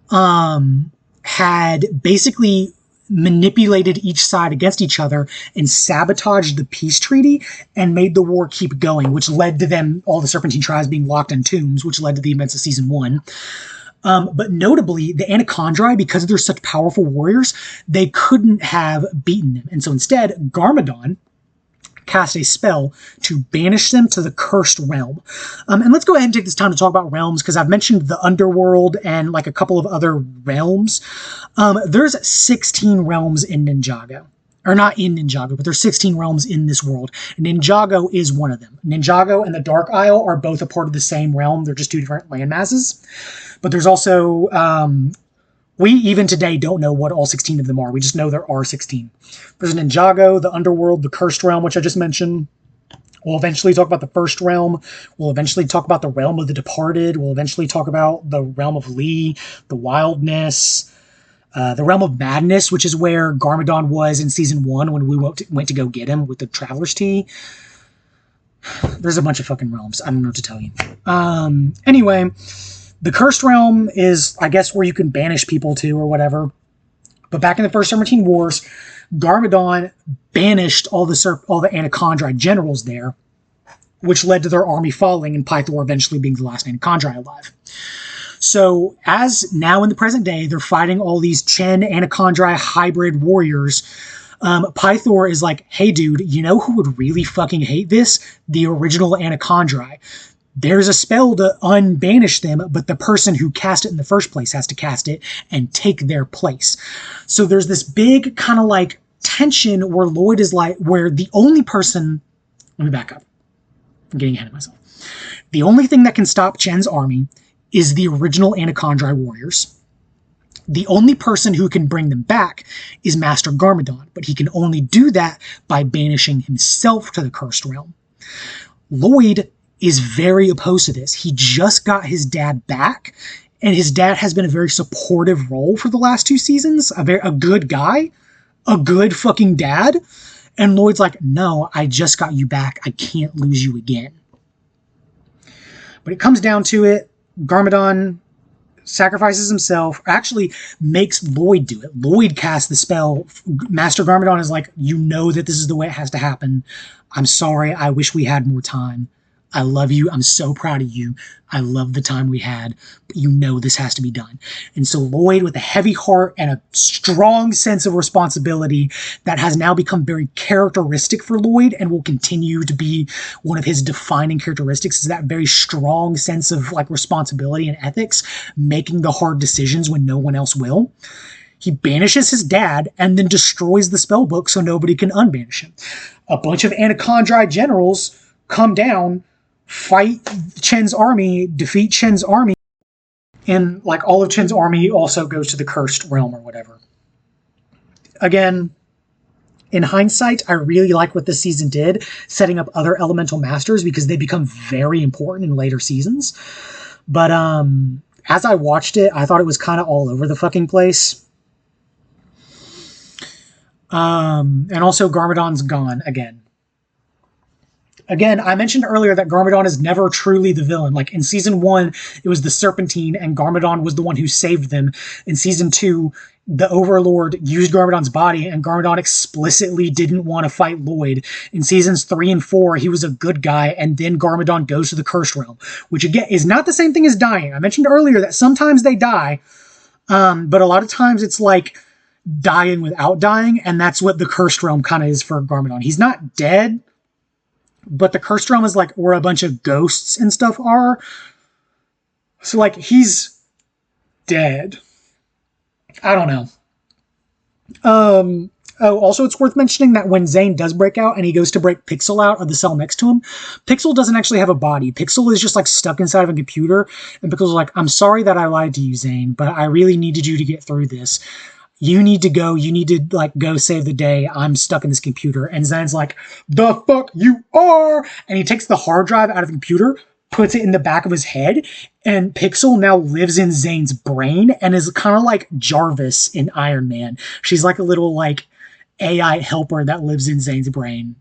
had basically manipulated each side against each other and sabotaged the peace treaty and made the war keep going, which led to them, all the Serpentine tribes being locked in tombs, which led to the events of Season 1. But notably, the Anacondri, because they're such powerful warriors, they couldn't have beaten them. And so instead, Garmadon cast a spell to banish them to the Cursed Realm. And let's go ahead and take this time to talk about realms, because I've mentioned the Underworld and like a couple of other realms. There's 16 realms in Ninjago. Or not in Ninjago, but there's 16 realms in this world. Ninjago is one of them. Ninjago and the Dark Isle are both a part of the same realm. They're just 2 different land masses. But there's also... we even today don't know what all 16 of them are. We just know there are 16. There's Ninjago, the Underworld, the Cursed Realm, which I just mentioned. We'll eventually talk about the First Realm. We'll eventually talk about the Realm of the Departed. We'll eventually talk about the Realm of Lee, the Wildness, the Realm of Madness, which is where Garmadon was in Season 1 when we went to go get him with the Traveler's Tea. There's a bunch of fucking realms. I don't know what to tell you. Anyway... The Cursed Realm is, I guess, where you can banish people to or whatever. But back in the first Serpentine Wars, Garmadon banished all the Anacondri generals there, which led to their army falling and Pythor eventually being the last Anacondri alive. So, as now in the present day, they're fighting all these Chen Anacondri hybrid warriors. Pythor is like, hey dude, you know who would really fucking hate this? The original Anacondri. There's a spell to unbanish them, but the person who cast it in the first place has to cast it and take their place. So there's this big kind of like tension where Lloyd is like, where the only person... Let me back up. I'm getting ahead of myself. The only thing that can stop Chen's army is the original Anacondri warriors. The only person who can bring them back is Master Garmadon, but he can only do that by banishing himself to the Cursed Realm. Lloyd is very opposed to this. He just got his dad back, and his dad has been a very supportive role for the last 2 seasons. A good guy, a good fucking dad. And Lloyd's like, no, I just got you back. I can't lose you again. But it comes down to it. Garmadon sacrifices himself, or actually makes Lloyd do it. Lloyd casts the spell. Master Garmadon is like, you know that this is the way it has to happen. I'm sorry. I wish we had more time. I love you. I'm so proud of you. I love the time we had, but you know this has to be done. And so Lloyd, with a heavy heart and a strong sense of responsibility that has now become very characteristic for Lloyd and will continue to be one of his defining characteristics, is that very strong sense of like responsibility and ethics, making the hard decisions when no one else will. He banishes his dad and then destroys the spell book so nobody can unbanish him. A bunch of Anacondri generals come down, fight Chen's army, defeat Chen's army, and like all of Chen's army also goes to the cursed realm or whatever. Again, in hindsight, I really like what this season did, setting up other elemental masters because they become very important in later seasons. But as I watched it, I thought it was kind of all over the fucking place. And also Garmadon's gone again. Again, I mentioned earlier that Garmadon is never truly the villain. Like in season 1, it was the Serpentine and Garmadon was the one who saved them. In season 2, the Overlord used Garmadon's body and Garmadon explicitly didn't want to fight Lloyd. In seasons 3 and 4, he was a good guy and then Garmadon goes to the Cursed Realm, which again is not the same thing as dying. I mentioned earlier that sometimes they die, but a lot of times it's like dying without dying, and that's what the Cursed Realm kind of is for Garmadon. He's not dead, but the Cursed Realm is like where a bunch of ghosts and stuff are. So like he's dead. I don't know. Also, it's worth mentioning that when Zane does break out and he goes to break Pixel out of the cell next to him, Pixel doesn't actually have a body. Pixel is just like stuck inside of a computer, and Pixel's like, I'm sorry that I lied to you, Zane, but I really needed you to get through this. You need to go. You need to like go save the day. I'm stuck in this computer. And Zane's like, the fuck you are. And he takes the hard drive out of the computer, puts it in the back of his head. And Pixel now lives in Zane's brain and is kind of like Jarvis in Iron Man. She's like a little like AI helper that lives in Zane's brain.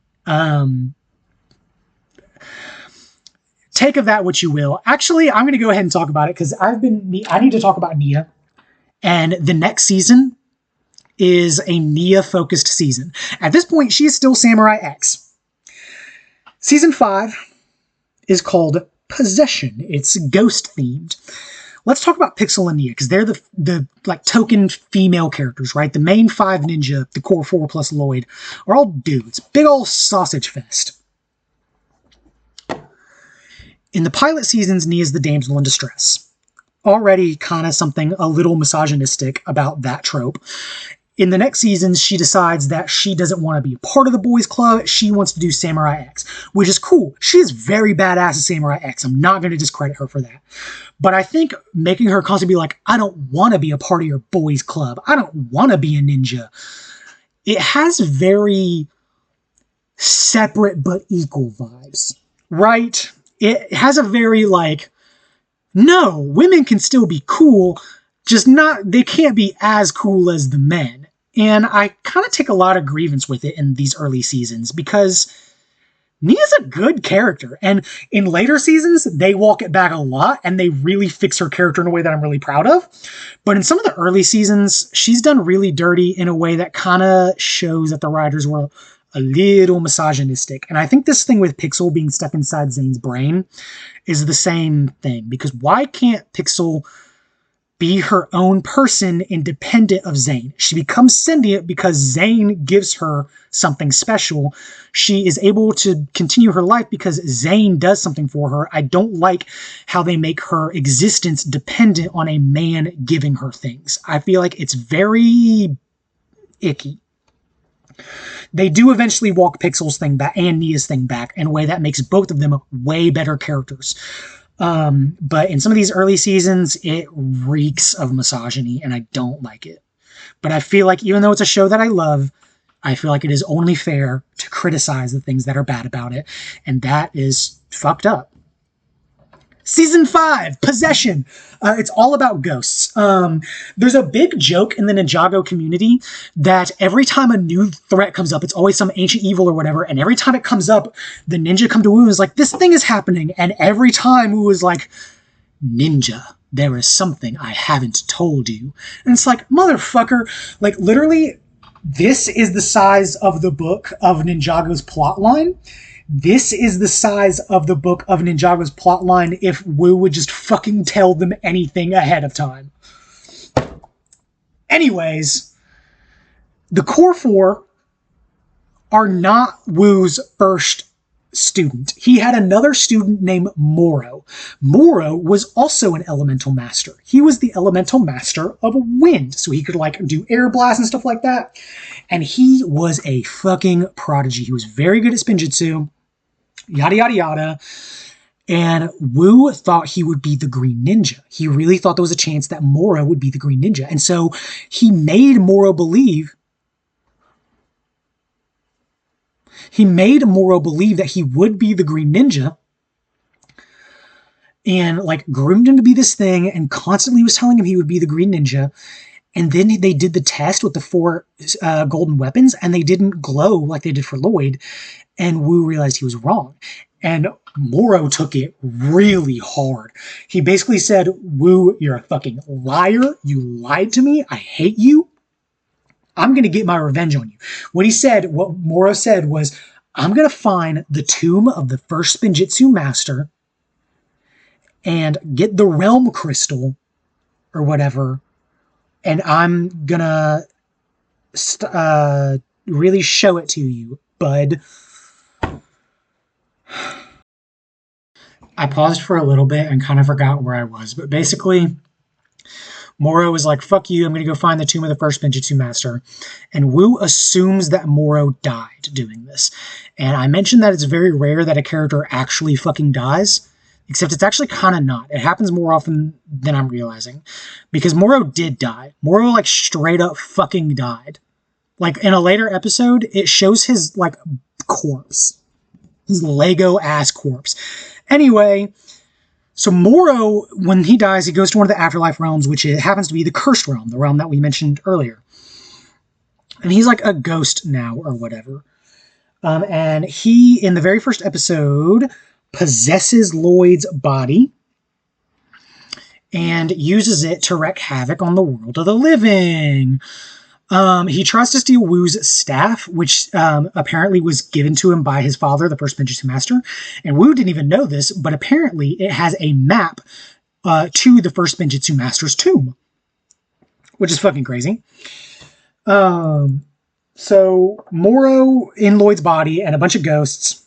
Take of that what you will. Actually, I'm going to go ahead and talk about it because I need to talk about Nia. And the next season is a Nia-focused season. At this point, she is still Samurai X. Season 5 is called Possession. It's ghost-themed. Let's talk about Pixel and Nia, because they're the like token female characters, right? The main 5 ninja, the core 4 plus Lloyd, are all dudes. Big ol' sausage fest. In the pilot seasons, Nia's the damsel in distress. Already kind of something a little misogynistic about that trope. In the next seasons, she decides that she doesn't want to be a part of the boys club. She wants to do Samurai X, which is cool. She is very badass at Samurai X. I'm not going to discredit her for that. But I think making her constantly be like, I don't want to be a part of your boys club. I don't want to be a ninja. It has very separate but equal vibes, right? It has a very like, no, women can still be cool, just they can't be as cool as the men. And I kind of take a lot of grievance with it in these early seasons because Nia's a good character. And in later seasons, they walk it back a lot and they really fix her character in a way that I'm really proud of. But in some of the early seasons, she's done really dirty in a way that kind of shows that the writers were a little misogynistic. And I think this thing with Pixel being stuck inside Zane's brain is the same thing. Because why can't Pixel be her own person independent of Zane? She becomes sentient because Zane gives her something special. She is able to continue her life because Zane does something for her. I don't like how they make her existence dependent on a man giving her things. I feel like it's very icky. They do eventually walk Pixel's thing back and Nia's thing back in a way that makes both of them way better characters. But in some of these early seasons, it reeks of misogyny, and I don't like it. But I feel like even though it's a show that I love, I feel like it is only fair to criticize the things that are bad about it, and that is fucked up. Season 5, Possession. It's all about ghosts. There's a big joke in the Ninjago community that every time a new threat comes up, it's always some ancient evil or whatever, and every time it comes up, the ninja come to Wu and is like, this thing is happening, and every time Wu is like, ninja, there is something I haven't told you. And it's like, motherfucker, like literally, this is the size of the book of Ninjago's plotline. This is the size of the book of Ninjago's plotline if Wu would just fucking tell them anything ahead of time. Anyways, the core 4 are not Wu's first student. He had another student named Moro. Moro was also an elemental master. He was the elemental master of wind, so he could like do air blasts and stuff like that. And he was a fucking prodigy. He was very good at spinjitzu. Yada, yada, yada. And Wu thought he would be the Green Ninja. He really thought there was a chance that Moro would be the Green Ninja. And so he made Moro believe that he would be the Green Ninja, and like groomed him to be this thing and constantly was telling him he would be the Green Ninja. And then they did the test with the 4 golden weapons, and they didn't glow like they did for Lloyd. And Wu realized he was wrong. And Moro took it really hard. He basically said, Wu, you're a fucking liar. You lied to me. I hate you. I'm going to get my revenge on you. What Moro said was, I'm going to find the tomb of the first Spinjitzu master and get the realm crystal or whatever. And I'm going to really show it to you, bud. I paused for a little bit and kind of forgot where I was. But basically, Moro was like, fuck you, I'm going to go find the tomb of the first Spinjitzu master. And Wu assumes that Moro died doing this. And I mentioned that it's very rare that a character actually fucking dies. Except it's actually kind of not. It happens more often than I'm realizing. Because Moro did die. Moro, like, straight up fucking died. Like, in a later episode, it shows his, like, corpse. His Lego-ass corpse. Anyway, so Moro, when he dies, he goes to one of the afterlife realms, which it happens to be the Cursed Realm, the realm that we mentioned earlier. And he's like a ghost now, or whatever. And he, in the very first episode, possesses Lloyd's body and uses it to wreak havoc on the world of the living. He tries to steal Wu's staff, which apparently was given to him by his father, the first Spinjitzu master. And Wu didn't even know this, but apparently it has a map to the first Spinjitzu master's tomb, which is fucking crazy. So Moro in Lloyd's body and a bunch of ghosts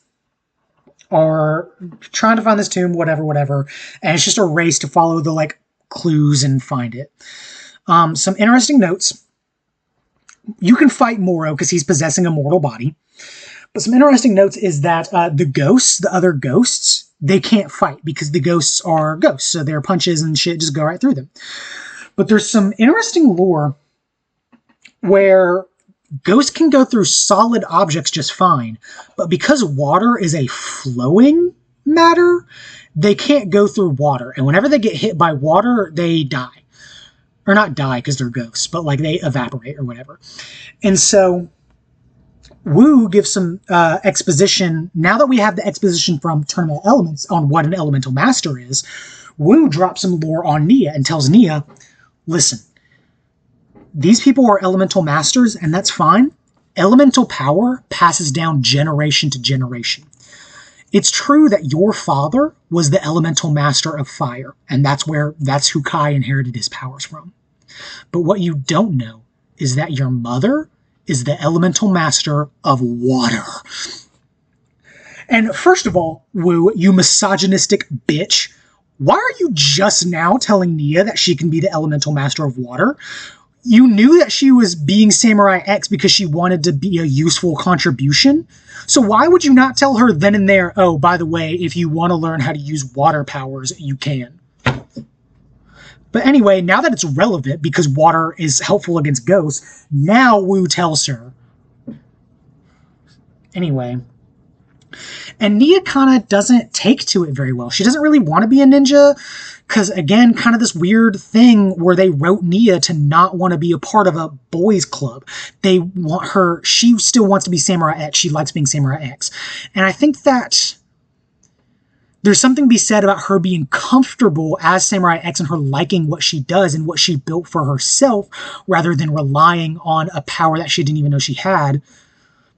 are trying to find this tomb, whatever. And it's just a race to follow the like clues and find it. Some interesting notes. You can fight Moro because he's possessing a mortal body. But some interesting notes is that the other ghosts, they can't fight because the ghosts are ghosts. So their punches and shit just go right through them. But there's some interesting lore where ghosts can go through solid objects just fine. But because water is a flowing matter, they can't go through water. And whenever they get hit by water, they die. Or not die because they're ghosts, but like they evaporate or whatever. And so Wu gives some exposition. Now that we have the exposition from Tournament of Elements on what an elemental master is, Wu drops some lore on Nia and tells Nia, listen, these people are elemental masters and that's fine. Elemental power passes down generation to generation. It's true that your father was the elemental master of fire, and that's who Kai inherited his powers from. But what you don't know is that your mother is the elemental master of water. And first of all, Wu, you misogynistic bitch, why are you just now telling Nia that she can be the elemental master of water? You knew that she was being Samurai X because she wanted to be a useful contribution. So why would you not tell her then and there, oh, by the way, if you want to learn how to use water powers, you can. But anyway, now that it's relevant because water is helpful against ghosts, now Wu tells her. Anyway. And Nia kind of doesn't take to it very well. She doesn't really want to be a ninja because, again, kind of this weird thing where they wrote Nia to not want to be a part of a boys' club. They want her, she still wants to be Samurai X. She likes being Samurai X. And I think that there's something to be said about her being comfortable as Samurai X and her liking what she does and what she built for herself rather than relying on a power that she didn't even know she had.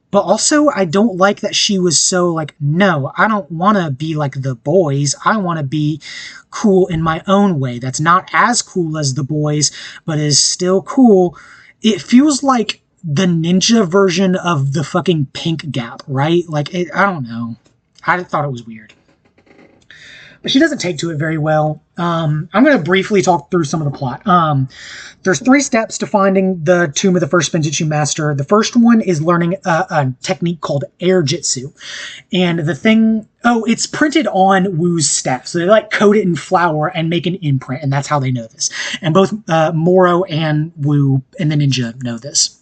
But also, I don't like that she was so like, no, I don't want to be like the boys. I want to be cool in my own way. That's not as cool as the boys, but is still cool. It feels like the ninja version of the fucking Pink Gap, right? Like, I don't know. I thought it was weird. but she doesn't take to it very well. I'm going to briefly talk through some of the plot. There's 3 steps to finding the Tomb of the First Spinjitzu Master. The first one is learning a technique called Air Jitsu. And the thing, it's printed on Wu's staff. So they like coat it in flour and make an imprint, and that's how they know this. And both Moro and Wu and the ninja know this.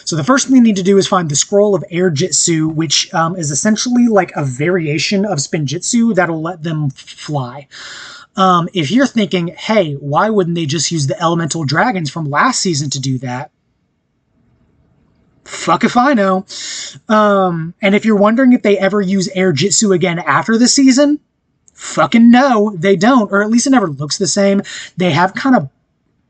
So the first thing they need to do is find the Scroll of Air Jitsu, which is essentially like a variation of Spinjitzu that'll let them fly. If you're thinking, hey, why wouldn't they just use the elemental dragons from last season to do that? Fuck if I know. And if you're wondering if they ever use Air Jitsu again after the season, fucking no, they don't. Or at least it never looks the same. They have kind of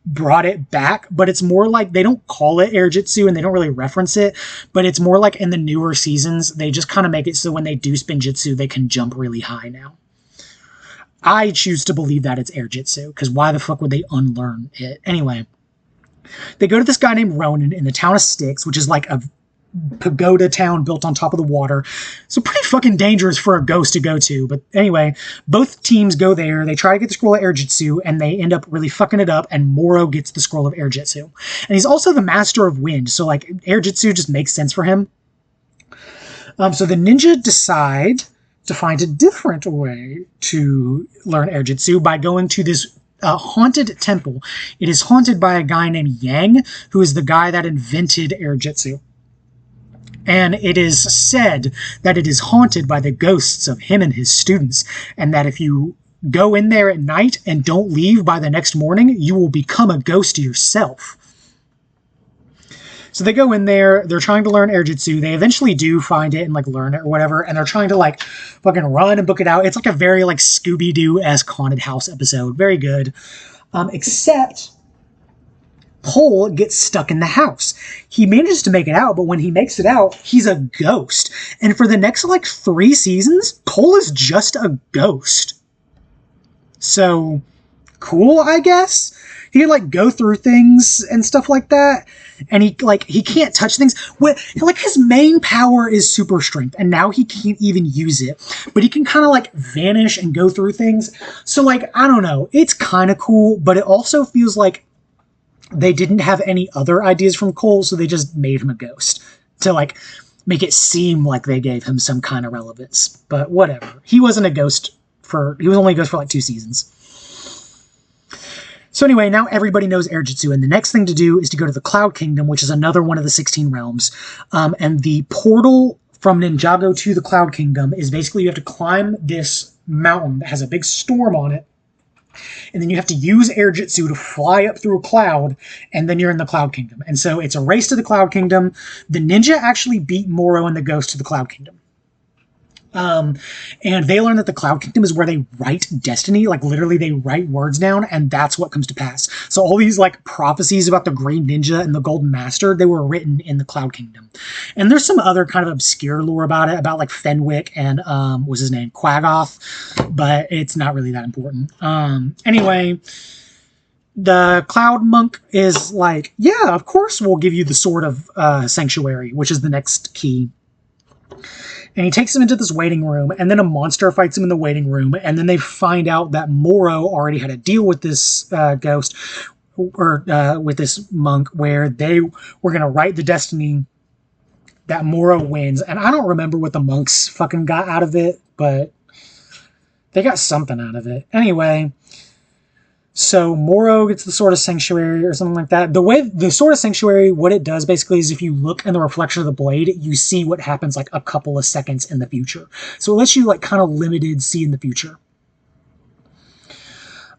brought it back, but it's more like they don't call it Air Jitsu and they don't really reference it, but it's more like in the newer seasons, they just kind of make it so when they do Spinjitzu, they can jump really high now. I choose to believe that it's Air Jitsu, because why the fuck would they unlearn it? Anyway, they go to this guy named Ronan in the town of Styx, which is like a pagoda town built on top of the water. So pretty fucking dangerous for a ghost to go to. But anyway, both teams go there. They try to get the Scroll of Air Jitsu, and they end up really fucking it up, and Moro gets the Scroll of Air Jitsu. And he's also the Master of Wind, so like Air Jitsu just makes sense for him. So the ninja decide to find a different way to learn Air Jitsu by going to this haunted temple. It is haunted by a guy named Yang, who is the guy that invented Air Jitsu. And it is said that it is haunted by the ghosts of him and his students, and that if you go in there at night and don't leave by the next morning, you will become a ghost yourself. So they go in there, they're trying to learn Air Jitsu, they eventually do find it and like learn it or whatever, and they're trying to like fucking run and book it out. It's like a very like Scooby-Doo-esque haunted house episode. Very good. Except Cole gets stuck in the house. He manages to make it out, but when he makes it out, he's a ghost. And for the next like 3 seasons, Cole is just a ghost. So, cool, I guess? He can like go through things and stuff like that. And he can't touch things. Like his main power is super strength, and now he can't even use it. But he can kind of like vanish and go through things. So like, I don't know. It's kind of cool, but it also feels like they didn't have any other ideas from Cole, so they just made him a ghost to like make it seem like they gave him some kind of relevance. But whatever. He wasn't a ghost he was only a ghost for like 2 seasons. So anyway, now everybody knows Air Jitsu, and the next thing to do is to go to the Cloud Kingdom, which is another one of the 16 realms. And the portal from Ninjago to the Cloud Kingdom is basically you have to climb this mountain that has a big storm on it, and then you have to use Air Jitsu to fly up through a cloud, and then you're in the Cloud Kingdom. And so it's a race to the Cloud Kingdom. The ninja actually beat Moro and the ghost to the Cloud Kingdom. And they learn that the Cloud Kingdom is where they write destiny, like literally they write words down, and that's what comes to pass. So all these like prophecies about the Green Ninja and the Golden Master, they were written in the Cloud Kingdom. And there's some other kind of obscure lore about it, about like Fenwick and, what's his name, Quaggoth, but it's not really that important. Anyway, the Cloud Monk is like, yeah, of course we'll give you the Sword of Sanctuary, which is the next key. And he takes him into this waiting room, and then a monster fights him in the waiting room, and then they find out that Moro already had a deal with this ghost, or with this monk, where they were going to write the destiny that Moro wins. And I don't remember what the monks fucking got out of it, but they got something out of it. Anyway, so Moro gets the Sword of Sanctuary or something like that. The way the Sword of Sanctuary, what it does basically is if you look in the reflection of the blade, you see what happens like a couple of seconds in the future. So it lets you like kind of limited see in the future.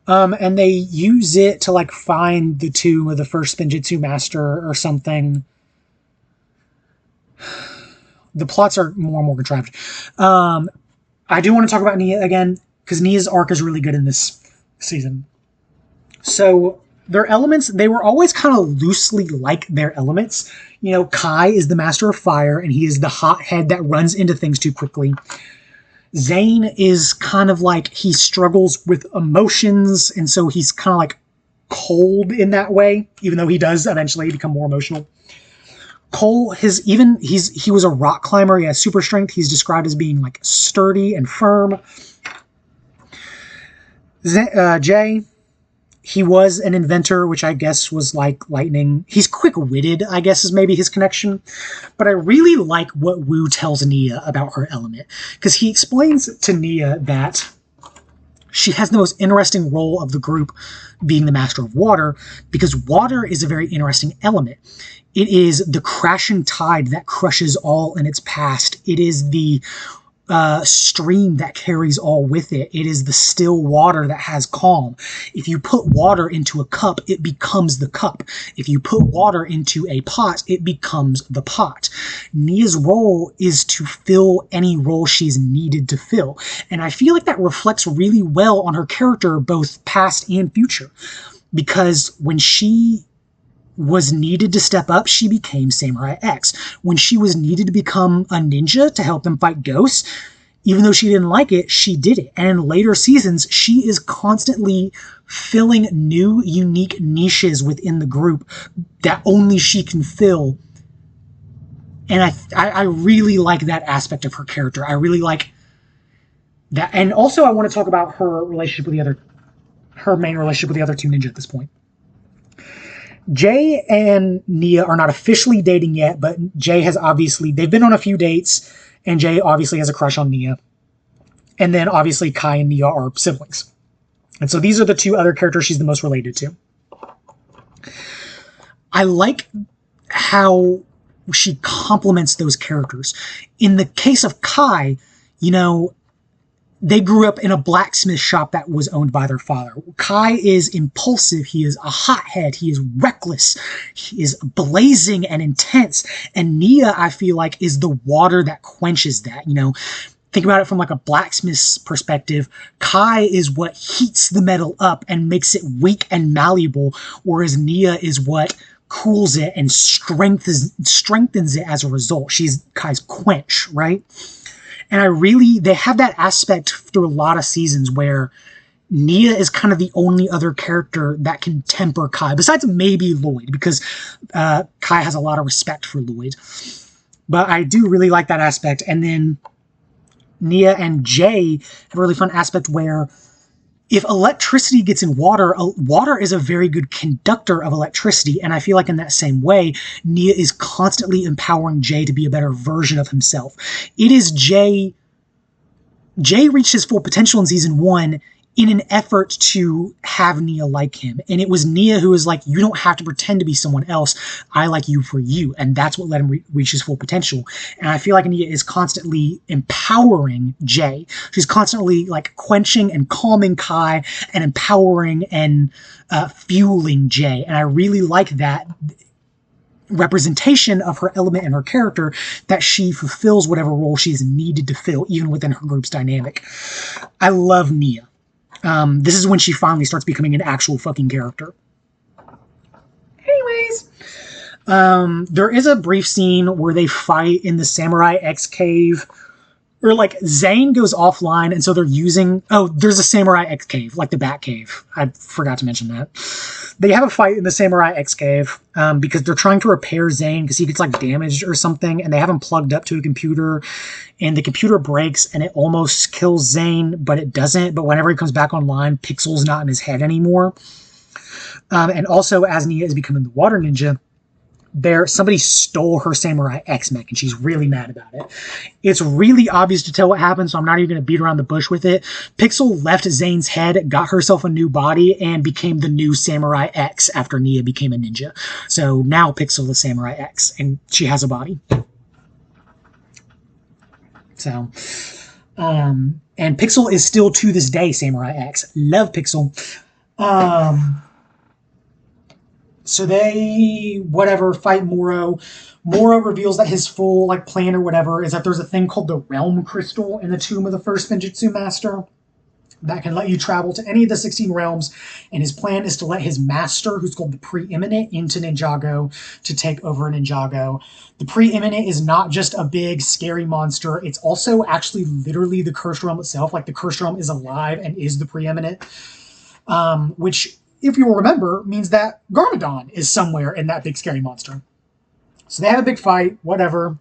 And they use it to like find the tomb of the first Spinjitzu master or something. The plots are more and more contrived. I do want to talk about Nia again, because Nia's arc is really good in this season. So their elements, they were always kind of loosely like their elements. You know, Kai is the master of fire, and he is the hothead that runs into things too quickly. Zane is kind of like, he struggles with emotions, and so he's kind of like cold in that way, even though he does eventually become more emotional. Cole, he was a rock climber. He has super strength. He's described as being like sturdy and firm. Jay, he was an inventor, which I guess was like lightning. He's quick-witted, I guess is maybe his connection. But I really like what Wu tells Nia about her element, because he explains to Nia that she has the most interesting role of the group, being the master of water, because water is a very interesting element. It is the crashing tide that crushes all in its past. It is the stream that carries all with it. It is the still water that has calm. If you put water into a cup, it becomes the cup. If you put water into a pot, it becomes the pot. Nia's role is to fill any role she's needed to fill. And I feel like that reflects really well on her character, both past and future. Because when she was needed to step up, she became Samurai X. When she was needed to become a ninja to help them fight ghosts, even though she didn't like it, she did it. And in later seasons, she is constantly filling new, unique niches within the group that only she can fill. And I really like that aspect of her character. I really like that. And also I want to talk about her relationship with her main relationship with the other two ninja at this point. Jay and Nia are not officially dating yet, but Jay has obviously, they've been on a few dates, and Jay obviously has a crush on Nia. And then obviously Kai and Nia are siblings. And so these are the two other characters she's the most related to. I like how she complements those characters. In the case of Kai, you know, they grew up in a blacksmith shop that was owned by their father. Kai is impulsive. He is a hothead. He is reckless. He is blazing and intense. And Nia, I feel like, is the water that quenches that. You know, think about it from like a blacksmith's perspective. Kai is what heats the metal up and makes it weak and malleable, whereas Nia is what cools it and strengthens it as a result. She's Kai's quench, right? And they have that aspect through a lot of seasons where Nia is kind of the only other character that can temper Kai, besides maybe Lloyd, because Kai has a lot of respect for Lloyd. But I do really like that aspect. And then Nia and Jay have a really fun aspect where if electricity gets in water, water is a very good conductor of electricity. And I feel like in that same way, Nia is constantly empowering Jay to be a better version of himself. It is Jay reached his full potential in season 1 in an effort to have Nia like him. And it was Nia who was like, you don't have to pretend to be someone else. I like you for you. And that's what let him reach his full potential. And I feel like Nia is constantly empowering Jay. She's constantly like quenching and calming Kai and empowering and fueling Jay. And I really like that representation of her element and her character, that she fulfills whatever role she's needed to fill, even within her group's dynamic. I love Nia. This is when she finally starts becoming an actual fucking character. Anyways, there is a brief scene where they fight in the Samurai X cave, or like Zane goes offline, and so they're using, there's a Samurai X cave, like the Bat Cave. I forgot to mention that. They have a fight in the Samurai X cave because they're trying to repair Zane because he gets like damaged or something, and they have him plugged up to a computer, and the computer breaks and it almost kills Zane, but it doesn't. But whenever he comes back online, Pixel's not in his head anymore. And also, as Nia is becoming the water ninja, somebody stole her Samurai X mech, and she's really mad about it. It's really obvious to tell what happened, so I'm not even going to beat around the bush with it. Pixel left Zane's head, got herself a new body, and became the new Samurai X after Nia became a ninja. So now Pixel is Samurai X, and she has a body. So, and Pixel is still to this day Samurai X. Love Pixel. So they, fight Moro. Moro reveals that his full, plan or whatever is that there's a thing called the Realm Crystal in the tomb of the first Ninjutsu Master that can let you travel to any of the 16 realms, and his plan is to let his master, who's called the Preeminent, into Ninjago to take over Ninjago. The Preeminent is not just a big, scary monster. It's also actually literally the Cursed Realm itself. The Cursed Realm is alive and is the Preeminent, which, if you will remember, means that Garmadon is somewhere in that big, scary monster. So they have a big fight, whatever.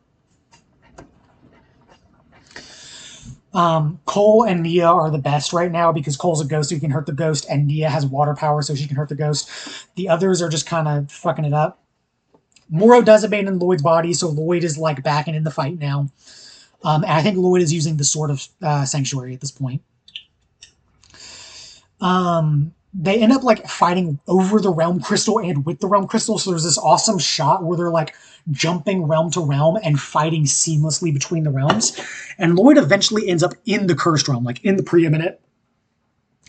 Cole and Nia are the best right now because Cole's a ghost, so he can hurt the ghost, and Nia has water power, so she can hurt the ghost. The others are just kind of fucking it up. Moro does abandon Lloyd's body, so Lloyd is like backing in the fight now. And I think Lloyd is using the Sword of Sanctuary at this point. They end up like fighting over the realm crystal and with the realm crystal. So there's this awesome shot where they're like jumping realm to realm and fighting seamlessly between the realms. And Lloyd eventually ends up in the cursed realm, like in the preeminent,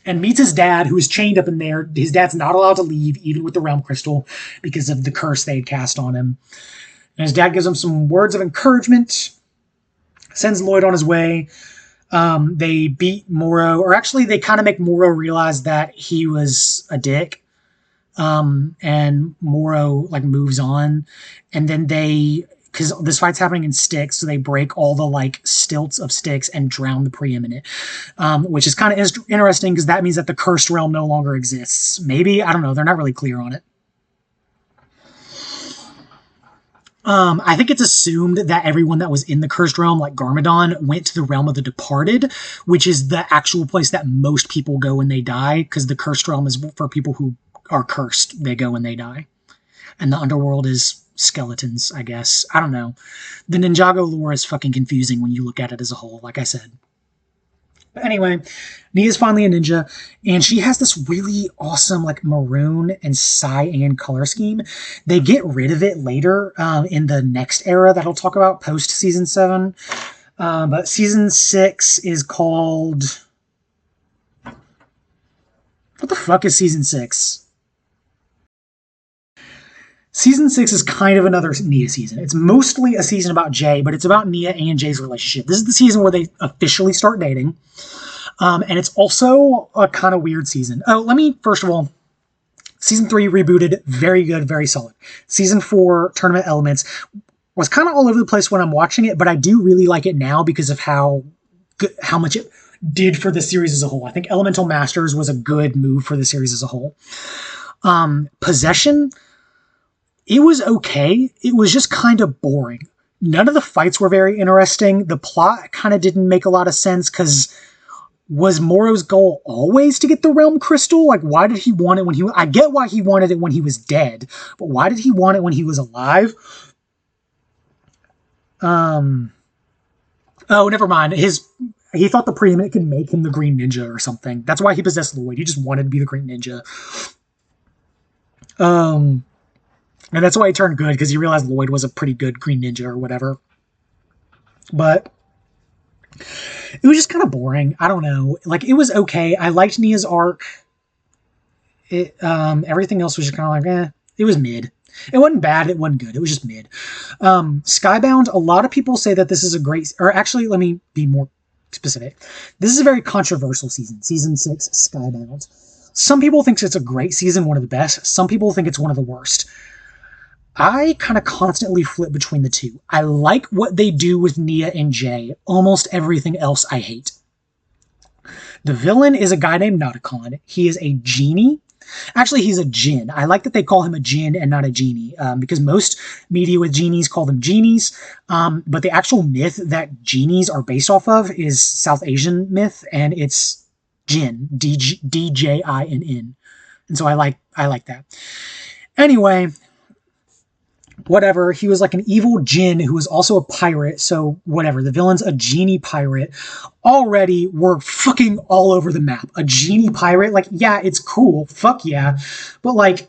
and meets his dad, who is chained up in there. His dad's not allowed to leave, even with the realm crystal, because of the curse they had cast on him. And his dad gives him some words of encouragement, sends Lloyd on his way. They beat Moro, or actually they kind of make Moro realize that he was a dick. And Moro like moves on, and then because this fight's happening in Styx, so they break all the like stilts of Styx and drown the preeminent, which is kind of interesting because that means that the cursed realm no longer exists. Maybe, I don't know, they're not really clear on it. I think it's assumed that everyone that was in the cursed realm, like Garmadon, went to the realm of the departed, which is the actual place that most people go when they die, because the cursed realm is for people who are cursed. They go when they die. And the underworld is skeletons, I guess. I don't know. The Ninjago lore is fucking confusing when you look at it as a whole, like I said. But anyway, Nia's finally a ninja, and she has this really awesome like maroon and cyan color scheme. They get rid of it later in the next era that I'll talk about post season 7. But season 6 is called... What the fuck is season 6? Season 6 is kind of another Nia season. It's mostly a season about Jay, but it's about Nia and Jay's relationship. This is the season where they officially start dating. And it's also a kind of weird season. Oh, let me, first of all, season 3 rebooted, very good, very solid. Season 4, Tournament Elements, was kind of all over the place when I'm watching it, but I do really like it now because of how much it did for the series as a whole. I think Elemental Masters was a good move for the series as a whole. Possession, it was okay. It was just kind of boring. None of the fights were very interesting. The plot kind of didn't make a lot of sense because was Moro's goal always to get the realm crystal? Like, why did he want it when I get why he wanted it when he was dead, but why did he want it when he was alive? Oh, never mind. He thought the preeminent could make him the Green Ninja or something. That's why he possessed Lloyd. He just wanted to be the Green Ninja. And that's why he turned good, because he realized Lloyd was a pretty good Green Ninja or whatever. But it was just kind of boring. I don't know. Like, it was okay. I liked Nia's arc. Everything else was just kind of like, it was mid. It wasn't bad. It wasn't good. It was just mid. Skybound, a lot of people say that this is a great... Or actually, let me be more specific. This is a very controversial season. Season 6, Skybound. Some people think it's a great season, one of the best. Some people think it's one of the worst. I kind of constantly flip between the two. I like what they do with Nia and Jay. Almost everything else I hate. The villain is a guy named Nauticon. He is a genie. Actually, he's a djinn. I like that they call him a djinn and not a genie, because most media with genies call them genies. But the actual myth that genies are based off of is South Asian myth, and it's Jinn, D-J-I-N-N. And so I like that. Anyway, whatever. He was like an evil djinn who was also a pirate. So whatever. The villain's a genie pirate. Already, we're fucking all over the map. A genie pirate? Like, yeah, it's cool. Fuck yeah. But like,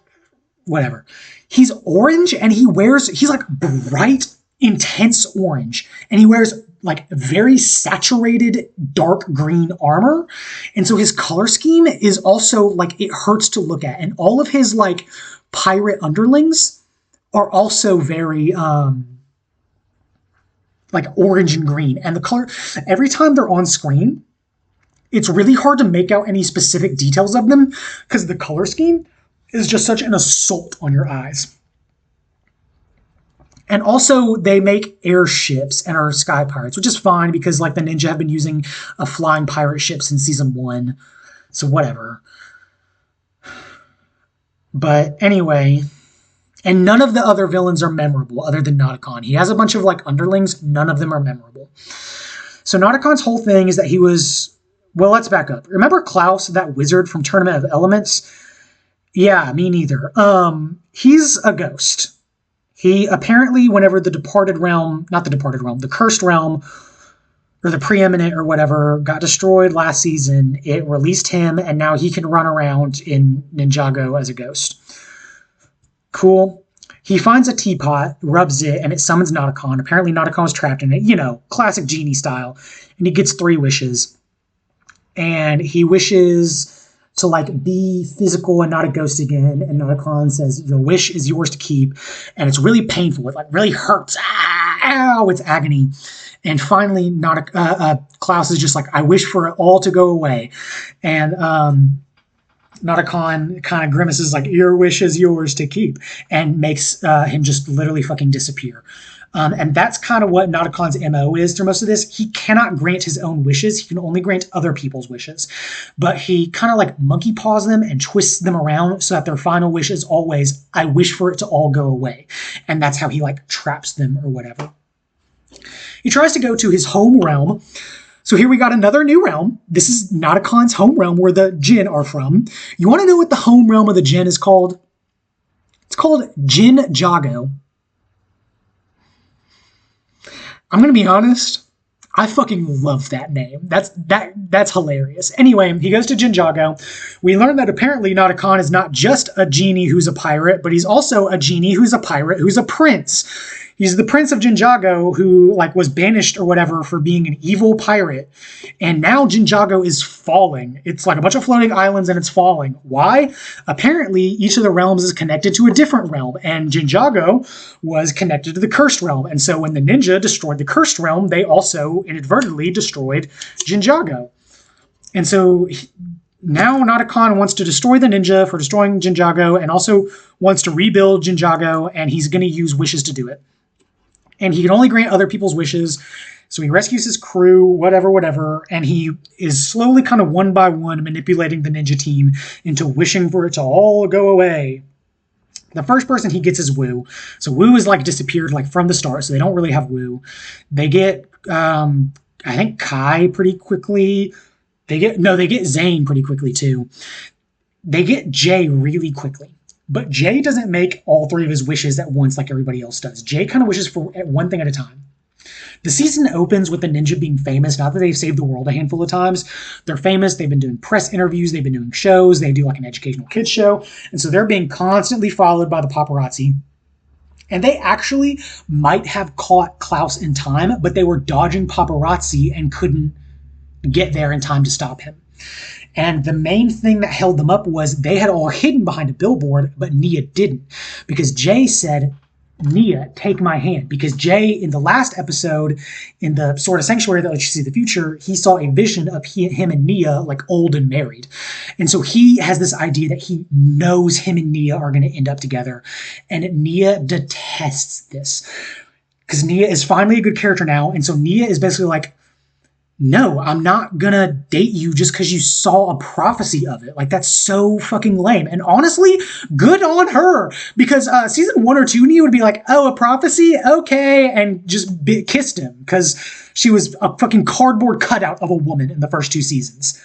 whatever. He's orange and he's like bright, intense orange. And he wears like very saturated dark green armor. And so his color scheme is also like, it hurts to look at. And all of his like pirate underlings are also very like orange and green. And the color, every time they're on screen, it's really hard to make out any specific details of them because the color scheme is just such an assault on your eyes. And also they make airships and are sky pirates, which is fine because like the ninja have been using a flying pirate ship since season 1. So whatever. But anyway, and none of the other villains are memorable other than Nauticon. He has a bunch of like underlings. None of them are memorable. So Notacon's whole thing is that he was, well, let's back up. Remember Klaus, that wizard from Tournament of Elements? Yeah, me neither. He's a ghost. He apparently, whenever the cursed realm, or the preeminent or whatever, got destroyed last season, it released him, and now he can run around in Ninjago as a ghost. Cool. He finds a teapot, rubs it, and it summons Notacon. Apparently Notacon was trapped in it, classic genie style. And he gets 3 wishes. And he wishes to be physical and not a ghost again. And Notacon says, your wish is yours to keep. And it's really painful. It really hurts. Ow, it's agony. And finally, Klaus is just like, I wish for it all to go away. And Notacon kind of grimaces like, your wish is yours to keep. And makes him just literally fucking disappear. And that's kind of what Notacon's MO is through most of this. He cannot grant his own wishes. He can only grant other people's wishes. But he kind of monkey paws them and twists them around so that their final wish is always, I wish for it to all go away. And that's how he traps them or whatever. He tries to go to his home realm. So here we got another new realm. This is Notacon's home realm where the Jinn are from. You want to know what the home realm of the Jinn is called? It's called Ninjago. I'm going to be honest. I fucking love that name. That's hilarious. Anyway, he goes to Ninjago. We learn that apparently Notacon is not just a genie who's a pirate, but he's also a genie who's a pirate who's a prince. He's the prince of Ninjago who was banished or whatever for being an evil pirate. And now Ninjago is falling. It's a bunch of floating islands and it's falling. Why? Apparently each of the realms is connected to a different realm. And Ninjago was connected to the cursed realm. And so when the ninja destroyed the cursed realm, they also inadvertently destroyed Ninjago. And so now Notacon wants to destroy the ninja for destroying Ninjago and also wants to rebuild Ninjago, and he's going to use wishes to do it. And he can only grant other people's wishes. So he rescues his crew, whatever, and he is slowly kind of one by one manipulating the ninja team into wishing for it to all go away. The first person he gets is Wu. So Wu is disappeared from the start, so they don't really have Wu. They get, I think, Kai pretty quickly. They get Zane pretty quickly too. They get Jay really quickly. But Jay doesn't make all 3 of his wishes at once like everybody else does. Jay kind of wishes for one thing at a time. The season opens with the ninja being famous. Not that they've saved the world a handful of times. They're famous. They've been doing press interviews. They've been doing shows. They do an educational kids show. And so they're being constantly followed by the paparazzi. And they actually might have caught Klaus in time, but they were dodging paparazzi and couldn't get there in time to stop him. And the main thing that held them up was they had all hidden behind a billboard, but Nia didn't. Because Jay said, Nia, take my hand. Because Jay, in the last episode, in the sort of sanctuary that lets you see the future, he saw a vision of him and Nia old and married. And so he has this idea that he knows him and Nia are going to end up together. And Nia detests this. Because Nia is finally a good character now. And so Nia is basically no, I'm not gonna date you just because you saw a prophecy of it. That's so fucking lame. And honestly, good on her. Because season 1 or 2, Nia would be oh, a prophecy? Okay. And just kissed him. Because she was a fucking cardboard cutout of a woman in the first 2 seasons.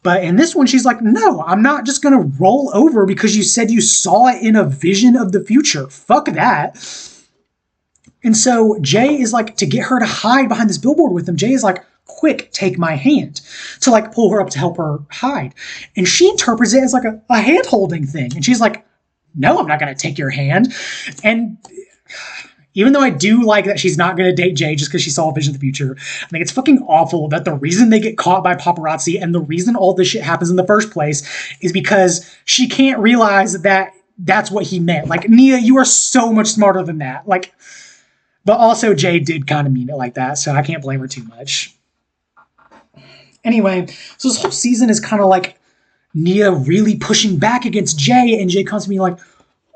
But in this one, she's no, I'm not just gonna roll over because you said you saw it in a vision of the future. Fuck that. And so Jay is to get her to hide behind this billboard with him, Jay is quick, take my hand, to pull her up to help her hide. And she interprets it as a hand holding thing. And she's no, I'm not going to take your hand. And even though I do that she's not going to date Jay just because she saw a vision of the future, I think it's fucking awful that the reason they get caught by paparazzi and the reason all this shit happens in the first place is because she can't realize that that's what he meant. Nia, you are so much smarter than that. But also Jay did kind of mean it like that, so I can't blame her too much. Anyway, so this whole season is kind of Nia really pushing back against Jay, and Jay constantly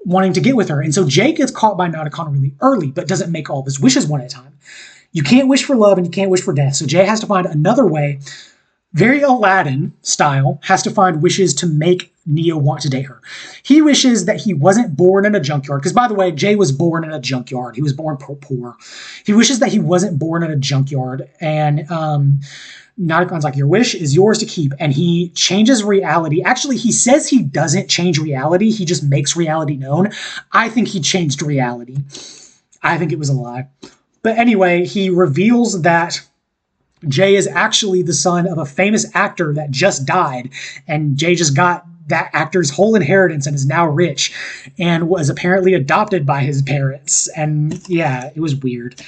wanting to get with her. And so Jay gets caught by Notacon really early, but doesn't make all of his wishes one at a time. You can't wish for love and you can't wish for death, so Jay has to find another way very Aladdin style, has to find wishes to make Nia want to date her. He wishes that he wasn't born in a junkyard, because by the way, Jay was born in a junkyard. He was born poor. He wishes that he wasn't born in a junkyard, and Nadakon's like, your wish is yours to keep, and he changes reality. Actually, he says he doesn't change reality, he just makes reality known. I think he changed reality. I think it was a lie. But anyway, he reveals that Jay is actually the son of a famous actor that just died, and Jay just got that actor's whole inheritance and is now rich and was apparently adopted by his parents. And yeah, it was weird.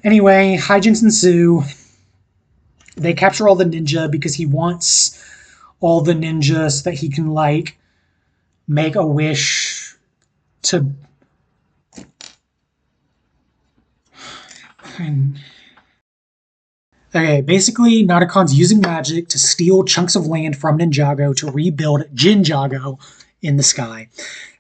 Anyway, hijinks ensue. They capture all the ninja because he wants all the ninjas so that he can, like, make a wish to... Okay, basically, Nadakon's using magic to steal chunks of land from Ninjago to rebuild Jinjago in the sky.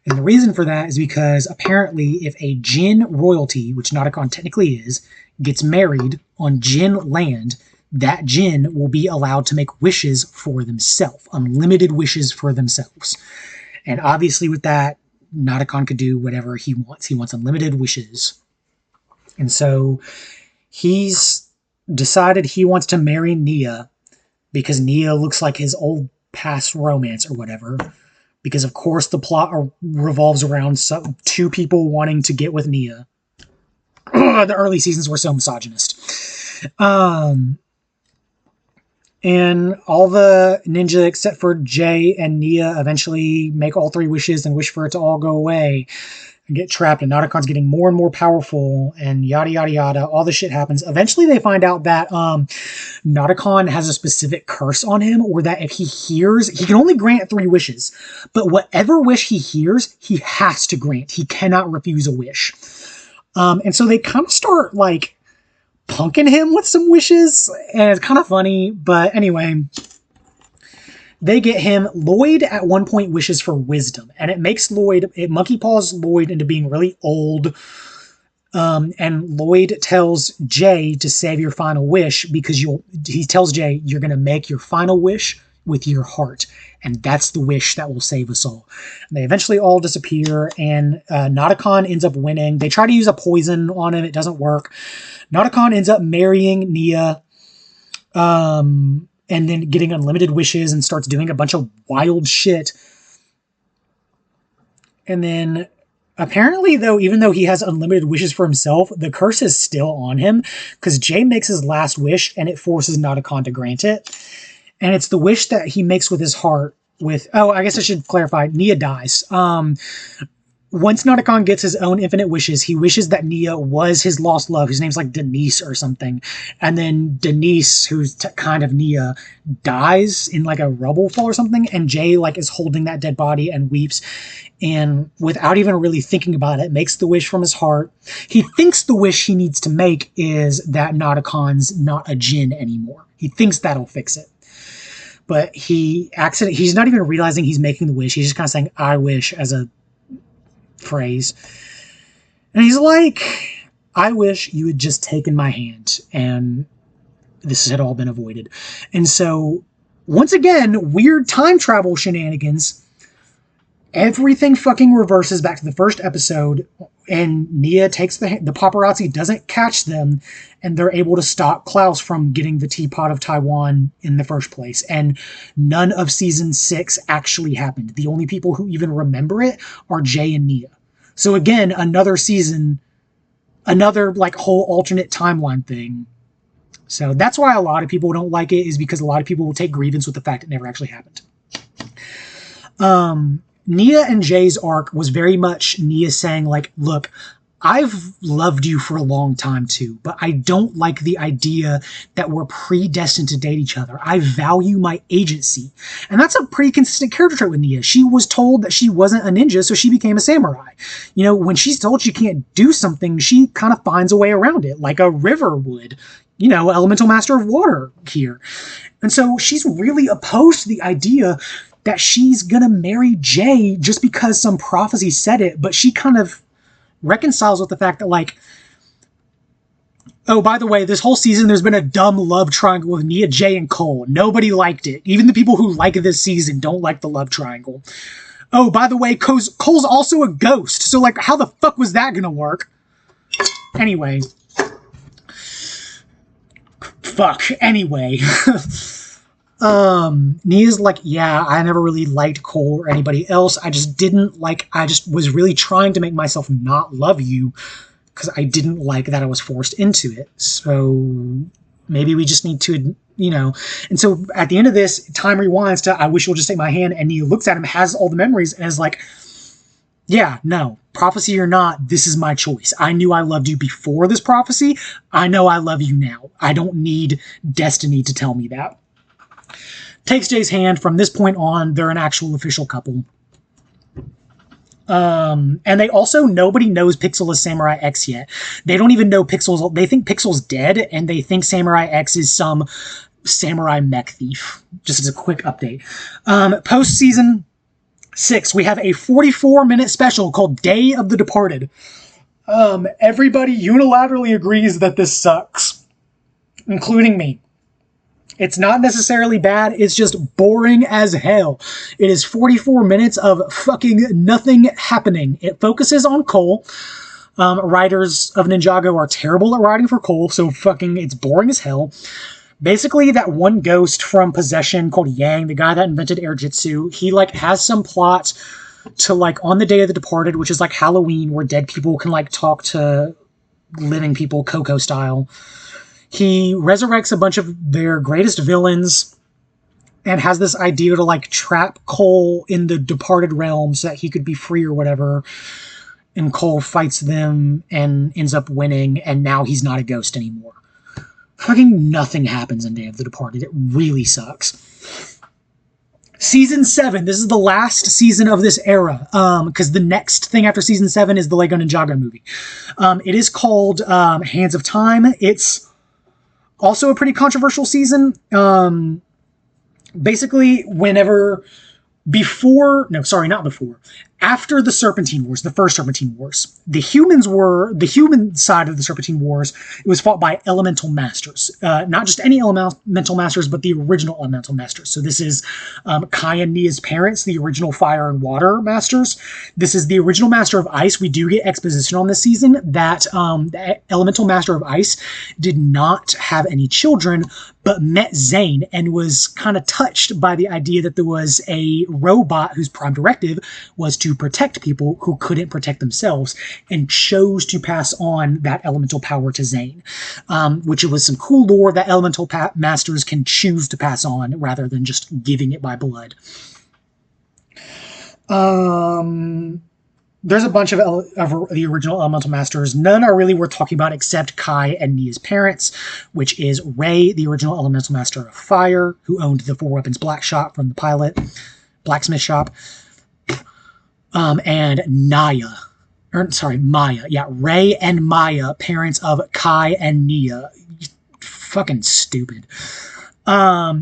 And the reason for that is because apparently if a Jin royalty, which Nadakon technically is, gets married on Jin land, that Jin will be allowed to make wishes for themselves, unlimited wishes for themselves. And obviously with that, Nadakon could do whatever he wants. He wants unlimited wishes. And so he's decided he wants to marry Nia because Nia looks like his old past romance or whatever. Because of course the plot revolves around two people wanting to get with Nia. The early seasons were so misogynist. And all the ninja except for Jay and Nia eventually make all three wishes and wish for it to all go away and get trapped. And Nadakon's getting more and more powerful and yada, yada, yada. All this shit happens. Eventually they find out that Nadakon has a specific curse on him, or that if he hears, he can only grant 3 wishes. But whatever wish he hears, he has to grant. He cannot refuse a wish. And so they kind of start, like, punking him with some wishes, and it's kind of funny, but anyway, they get him. Lloyd at one point wishes for wisdom, and it makes it monkey paws Lloyd into being really old, and Lloyd tells Jay to save your final wish because he tells Jay, you're going to make your final wish with your heart, and that's the wish that will save us all. And they eventually all disappear, and Nadakon ends up winning. They try to use a poison on him. It doesn't work. Nadakon ends up marrying Nia, and then getting unlimited wishes and starts doing a bunch of wild shit. And then apparently, though, even though he has unlimited wishes for himself, the curse is still on him because Jay makes his last wish and it forces Nadakon to grant it. And it's the wish that he makes with his heart with... Oh, I guess I should clarify. Nia dies. Once Nadakon gets his own infinite wishes, he wishes that Nia was his lost love, whose name's like Denise or something. And then Denise, who's kind of Nia, dies in like a rubble fall or something. And Jay like is holding that dead body and weeps. And without even really thinking about it, makes the wish from his heart. He thinks the wish he needs to make is that Nadakon's not a Jinn anymore. He thinks that'll fix it. But he's not even realizing he's making the wish. He's just kind of saying, I wish, as a phrase. And he's like, I wish you had just taken my hand and this had all been avoided. And so, once again, weird time travel shenanigans. Everything fucking reverses back to the first episode, and Nia takes the paparazzi doesn't catch them, and they're able to stop Klaus from getting the Teapot of Taiwan in the first place. And none of season 6 actually happened. The only people who even remember it are Jay and Nia. So again, another season, another like whole alternate timeline thing. So that's why a lot of people don't like it, is because a lot of people will take grievance with the fact it never actually happened. Nia and Jay's arc was very much Nia saying, like, look, I've loved you for a long time too, but I don't like the idea that we're predestined to date each other. I value my agency. And that's a pretty consistent character trait with Nia. She was told that she wasn't a ninja, so she became a samurai. You know, when she's told she can't do something, she kind of finds a way around it, like a river would. You know, elemental master of water here. And so she's really opposed to the idea that she's gonna marry Jay just because some prophecy said it, but she kind of reconciles with the fact that, like, Oh, by the way, this whole season there's been a dumb love triangle with Nia, Jay, and Cole. Nobody liked it. Even the people who like this season don't like the love triangle. Oh, by the way, Cole's also a ghost. So, like, how the fuck was that gonna work? Anyway. Fuck. Anyway. Nia's like, yeah, I never really liked Cole or anybody else. I just was really trying to make myself not love you because I didn't like that I was forced into it. So maybe we just need to, and so at the end of this, time rewinds to, I wish you'll just take my hand, and Nia looks at him, has all the memories, and is like, yeah, no, prophecy or not, this is my choice. I knew I loved you before this prophecy. I know I love you now. I don't need destiny to tell me that. Takes Jay's hand. From this point on, they're an actual official couple. And they also, nobody knows Pixel is Samurai X yet. They don't even know Pixel's, they think Pixel's dead, and they think Samurai X is some samurai mech thief. Just as a quick update. Post season 6, we have a 44-minute special called Day of the Departed. Everybody unilaterally agrees that this sucks, including me. It's not necessarily bad, it's just boring as hell. It is 44 minutes of fucking nothing happening. It focuses on Cole. Writers of Ninjago are terrible at writing for Cole, so fucking it's boring as hell. Basically, that one ghost from Possession called Yang, the guy that invented air jitsu, he like has some plot to like on the Day of the Departed, which is like Halloween, where dead people can like talk to living people, Coco style. He resurrects a bunch of their greatest villains and has this idea to like trap Cole in the departed realm so that he could be free or whatever. And Cole fights them and ends up winning, and now he's not a ghost anymore. Fucking nothing happens in Day of the Departed. It really sucks. Season 7. This is the last season of this era, because the next thing after Season 7 is the Lego Ninjago movie. It is called Hands of Time. It's also a pretty controversial season. Basically, after the Serpentine Wars, the first Serpentine Wars, the human side of the Serpentine Wars, it was fought by elemental masters. Not just any elemental masters, but the original elemental masters. So this is Kai and Nia's parents, the original fire and water masters. This is the original master of ice. We do get exposition on this season that the elemental master of ice did not have any children, but met Zane and was kind of touched by the idea that there was a robot whose prime directive was to protect people who couldn't protect themselves, and chose to pass on that elemental power to Zane, which was some cool lore that elemental masters can choose to pass on rather than just giving it by blood. There's a bunch of the original elemental masters. None are really worth talking about except Kai and Nia's parents, which is Ray, the original elemental master of fire, who owned the 4-weapons black shop from the pilot blacksmith shop. And Maya. Yeah, Ray and Maya, parents of Kai and Nia. Fucking stupid.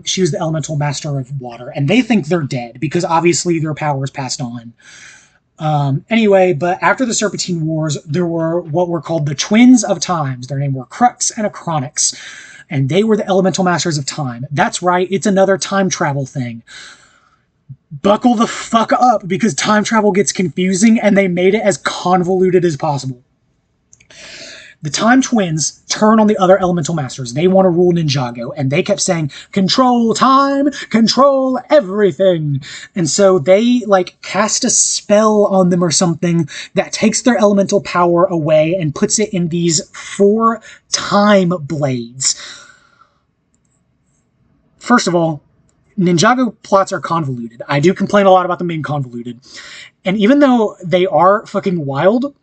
She was the elemental master of water, and they think they're dead because obviously their power is passed on. Anyway, but after the Serpentine Wars, there were what were called the Twins of Times. Their name were Crux and Acronix, and they were the elemental masters of time. That's right, it's another time travel thing. Buckle the fuck up, because time travel gets confusing, and they made it as convoluted as possible. The Time Twins turn on the other elemental masters. They want to rule Ninjago, and they kept saying, control time, control everything. And so they, cast a spell on them or something that takes their elemental power away and puts it in these 4 time blades. First of all, Ninjago plots are convoluted. I do complain a lot about them being convoluted. And even though they are fucking wild,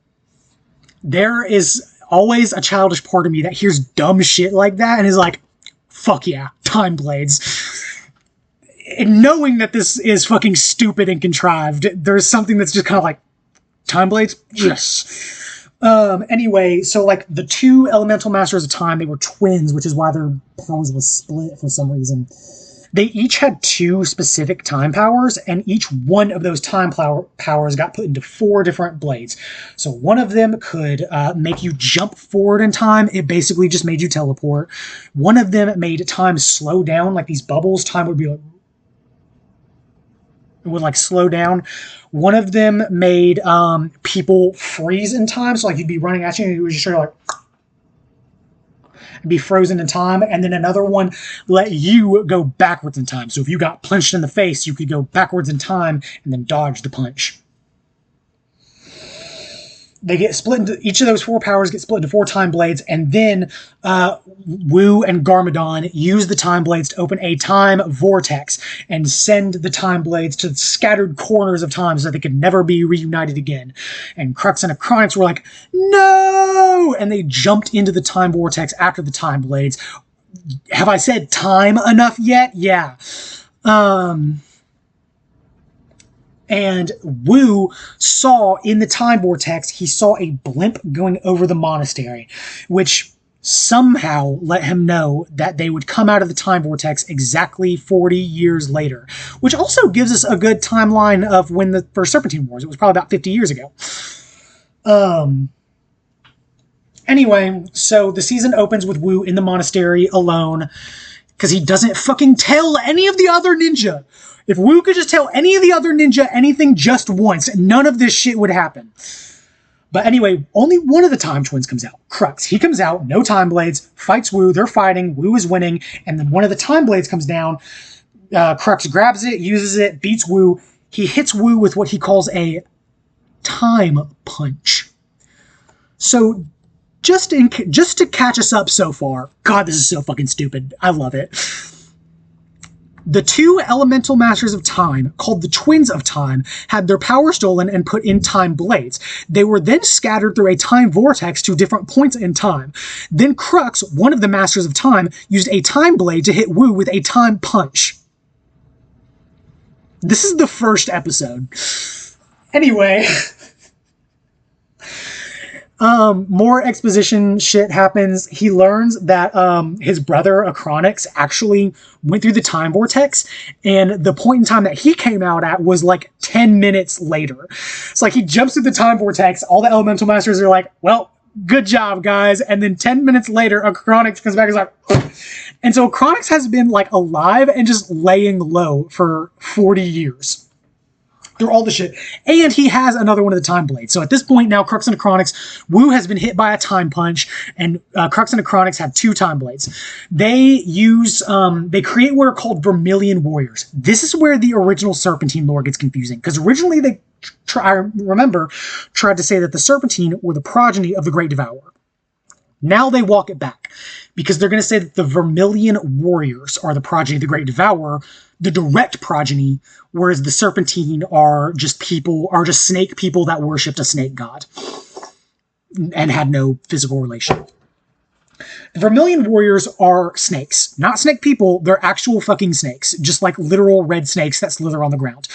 there is always a childish part of me that hears dumb shit like that and is like, fuck yeah, time blades. And knowing that this is fucking stupid and contrived, there's something that's just kind of like, time blades? Yes. Anyway, so the 2 elemental masters of time, they were twins, which is why their powers were split for some reason. They each had 2 specific time powers, and each one of those time powers got put into 4 different blades. So one of them could make you jump forward in time. It basically just made you teleport. One of them made time slow down, like these bubbles. Time would be like, it would like slow down. One of them made people freeze in time. So like you'd be running at you and you would just like be frozen in time. And then another one let you go backwards in time. So if you got punched in the face, you could go backwards in time and then dodge the punch. They get split into, each of those 4 powers get split into 4 time blades, and then Wu and Garmadon use the time blades to open a time vortex and send the time blades to scattered corners of time so that they could never be reunited again. And Crux and Acronix were like, no! And they jumped into the time vortex after the time blades. Have I said time enough yet? Yeah. And Wu saw in the time vortex, he saw a blimp going over the monastery, which somehow let him know that they would come out of the time vortex exactly 40 years later, which also gives us a good timeline of when the first Serpentine Wars. It was probably about 50 years ago. Anyway, so the season opens with Wu in the monastery alone because he doesn't fucking tell any of the other ninja. If Wu could just tell any of the other ninja anything just once, none of this shit would happen. But anyway, only one of the time twins comes out. Crux. He comes out, no time blades, fights Wu, they're fighting, Wu is winning, and then one of the time blades comes down. Crux grabs it, uses it, beats Wu. He hits Wu with what he calls a time punch. So just to catch us up so far, God, this is so fucking stupid. I love it. The 2 elemental masters of time, called the Twins of Time, had their power stolen and put in time blades. They were then scattered through a time vortex to different points in time. Then Crux, one of the masters of time, used a time blade to hit Wu with a time punch. This is the first episode. Anyway... more exposition shit happens. He learns that his brother Acronix actually went through the time vortex, and the point in time that he came out at was like 10 minutes later. It's like he jumps through the time vortex, all the elemental masters are like, well, good job, guys. And then 10 minutes later, Acronix comes back and is like, and so Acronix has been like alive and just laying low for 40 years. Through all the shit. And he has another one of the time blades. So at this point now, Crux and Acronix, Wu has been hit by a time punch, and Crux and Acronix have 2 time blades. They use, they create what are called Vermilion Warriors. This is where the original Serpentine lore gets confusing, because originally they, I remember, tried to say that the Serpentine were the progeny of the Great Devourer. Now they walk it back, because they're going to say that the Vermilion Warriors are the progeny of the Great Devourer, the direct progeny, whereas the Serpentine are just snake people that worshipped a snake god and had no physical relation. The Vermilion Warriors are snakes. Not snake people, they're actual fucking snakes, just like literal red snakes that slither on the ground.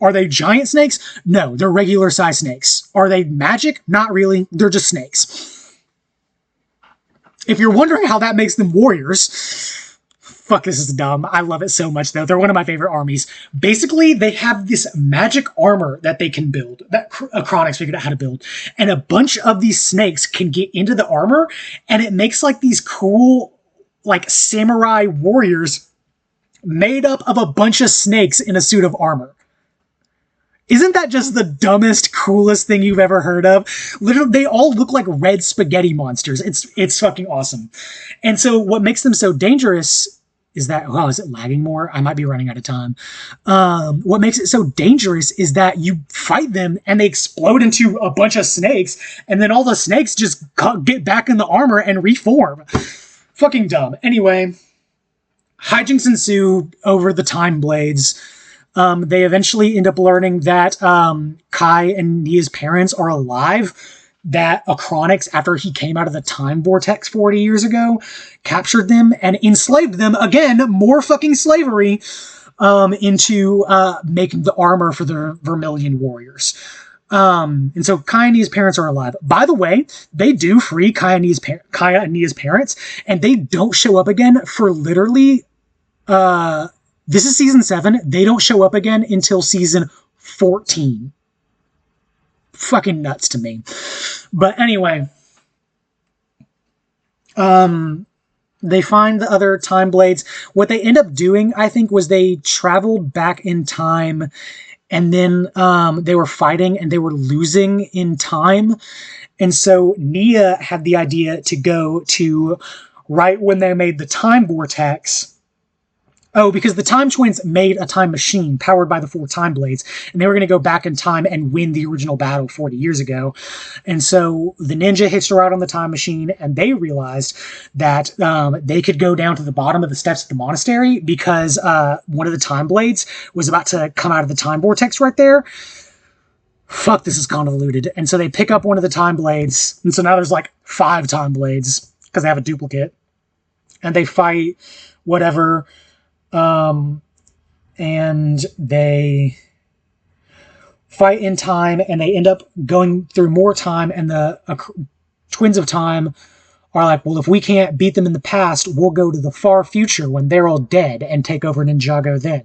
Are they giant snakes? No, they're regular size snakes. Are they magic? Not really, they're just snakes. If you're wondering how that makes them warriors, fuck, this is dumb. I love it so much, though. They're one of my favorite armies. Basically, they have this magic armor that they can build, that Acronix figured out how to build. And a bunch of these snakes can get into the armor, and it makes like these cool, like samurai warriors made up of a bunch of snakes in a suit of armor. Isn't that just the dumbest, coolest thing you've ever heard of? Literally, they all look like red spaghetti monsters. It's fucking awesome. And so what makes them so dangerous is that, wow, is it lagging more? I might be running out of time. What makes it so dangerous is that you fight them and they explode into a bunch of snakes, and then all the snakes just get back in the armor and reform. Fucking dumb. Anyway, hijinks ensue over the time blades. They eventually end up learning that Kai and Nia's parents are alive, that Acronix, after he came out of the time vortex 40 years ago, captured them and enslaved them, again, more fucking slavery, into making the armor for the Vermilion Warriors. And so Kai and Nia's parents are alive. By the way, they do free Kai and Nia's parents, and they don't show up again for literally This is season 7. They don't show up again until season 14. Fucking nuts to me. But anyway, they find the other time blades. What they end up doing, I think, was they traveled back in time, and then they were fighting and they were losing in time. And so Nia had the idea to go to right when they made the time vortex. Oh, because the Time Twins made a time machine powered by the 4 time blades, and they were going to go back in time and win the original battle 40 years ago. And so the ninja hitched a ride on the time machine, and they realized that they could go down to the bottom of the steps of the monastery because one of the time blades was about to come out of the time vortex right there. Fuck, this is convoluted. And so they pick up one of the time blades, and so now there's like 5 time blades because they have a duplicate. And they fight whatever... and they fight in time, and they end up going through more time, and the Twins of Time are like, well, if we can't beat them in the past, we'll go to the far future when they're all dead and take over Ninjago then.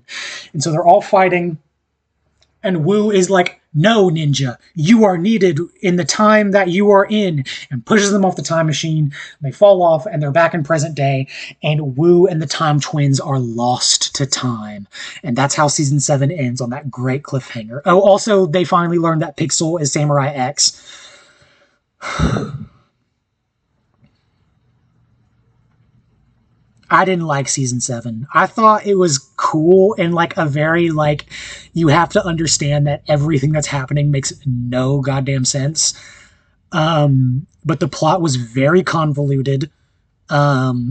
And so they're all fighting, and Wu is like, no, ninja, you are needed in the time that you are in, and pushes them off the time machine. They fall off, and they're back in present day, and Wu and the Time Twins are lost to time. And that's how season 7 ends, on that great cliffhanger. Oh, also, they finally learned that Pixel is Samurai X. I didn't like season 7. I thought it was cool and like a very like, you have to understand that everything that's happening makes no goddamn sense. But the plot was very convoluted. I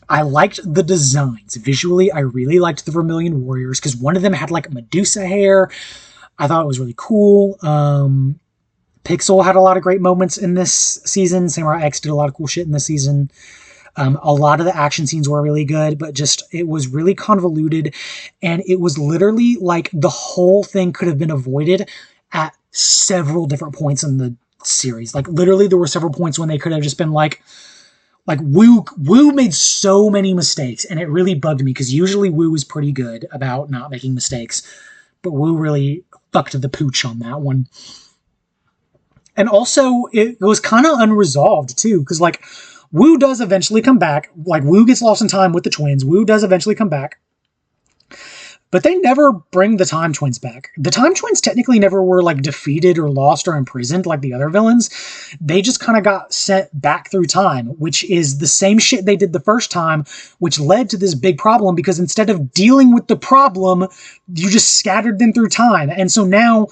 liked the designs. Visually, I really liked the Vermilion Warriors because one of them had like Medusa hair. I thought it was really cool. Pixel had a lot of great moments in this season. Samurai X did a lot of cool shit in this season. A lot of the action scenes were really good, but just, it was really convoluted, and it was literally like the whole thing could have been avoided at several different points in the series. Like, literally, there were several points when they could have just been like Wu made so many mistakes, and it really bugged me, because usually Wu is pretty good about not making mistakes, but Wu really fucked the pooch on that one. And also, it was kind of unresolved, too, because, like, Wu does eventually come back. Like, Wu gets lost in time with the twins. Wu does eventually come back. But they never bring the Time Twins back. The Time Twins technically never were, like, defeated or lost or imprisoned like the other villains. They just kind of got sent back through time, which is the same shit they did the first time, which led to this big problem, because instead of dealing with the problem, you just scattered them through time. And so now,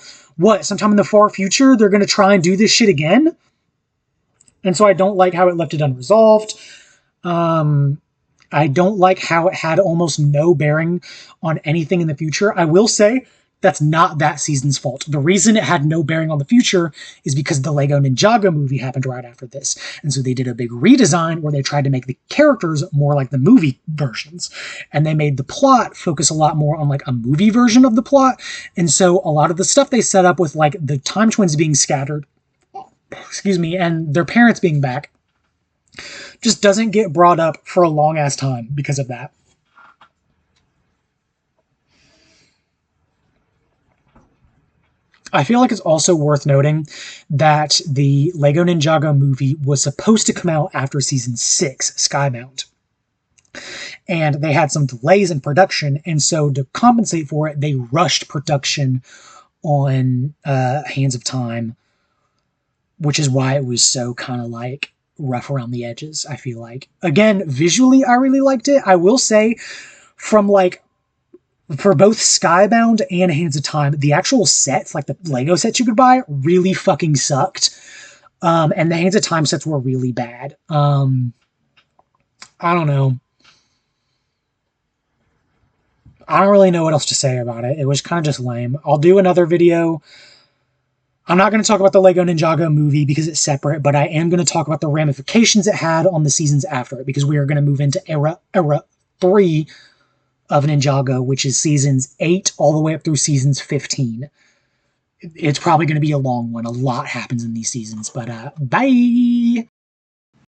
sometime in the far future, they're going to try and do this shit again? And so I don't like how it left it unresolved. I don't like how it had almost no bearing on anything in the future. I will say that's not that season's fault. The reason it had no bearing on the future is because the Lego Ninjago movie happened right after this. And so they did a big redesign where they tried to make the characters more like the movie versions. And they made the plot focus a lot more on like a movie version of the plot. And so a lot of the stuff they set up with like the Time Twins being scattered, and their parents being back, just doesn't get brought up for a long ass time because of that. I feel like it's also worth noting that the Lego Ninjago movie was supposed to come out after season 6, Skybound. And they had some delays in production, and so to compensate for it, they rushed production on Hands of Time, which is why it was so kind of like rough around the edges, I feel like. Again, visually, I really liked it. I will say, from like, for both Skybound and Hands of Time, the actual sets, like the Lego sets you could buy, really fucking sucked. And the Hands of Time sets were really bad. I don't know. I don't really know what else to say about it. It was kind of just lame. I'll do another video. I'm not going to talk about the Lego Ninjago movie because it's separate, but I am going to talk about the ramifications it had on the seasons after it, because we are going to move into era 3 of Ninjago, which is seasons 8 all the way up through seasons 15. It's probably going to be a long one. A lot happens in these seasons, but bye!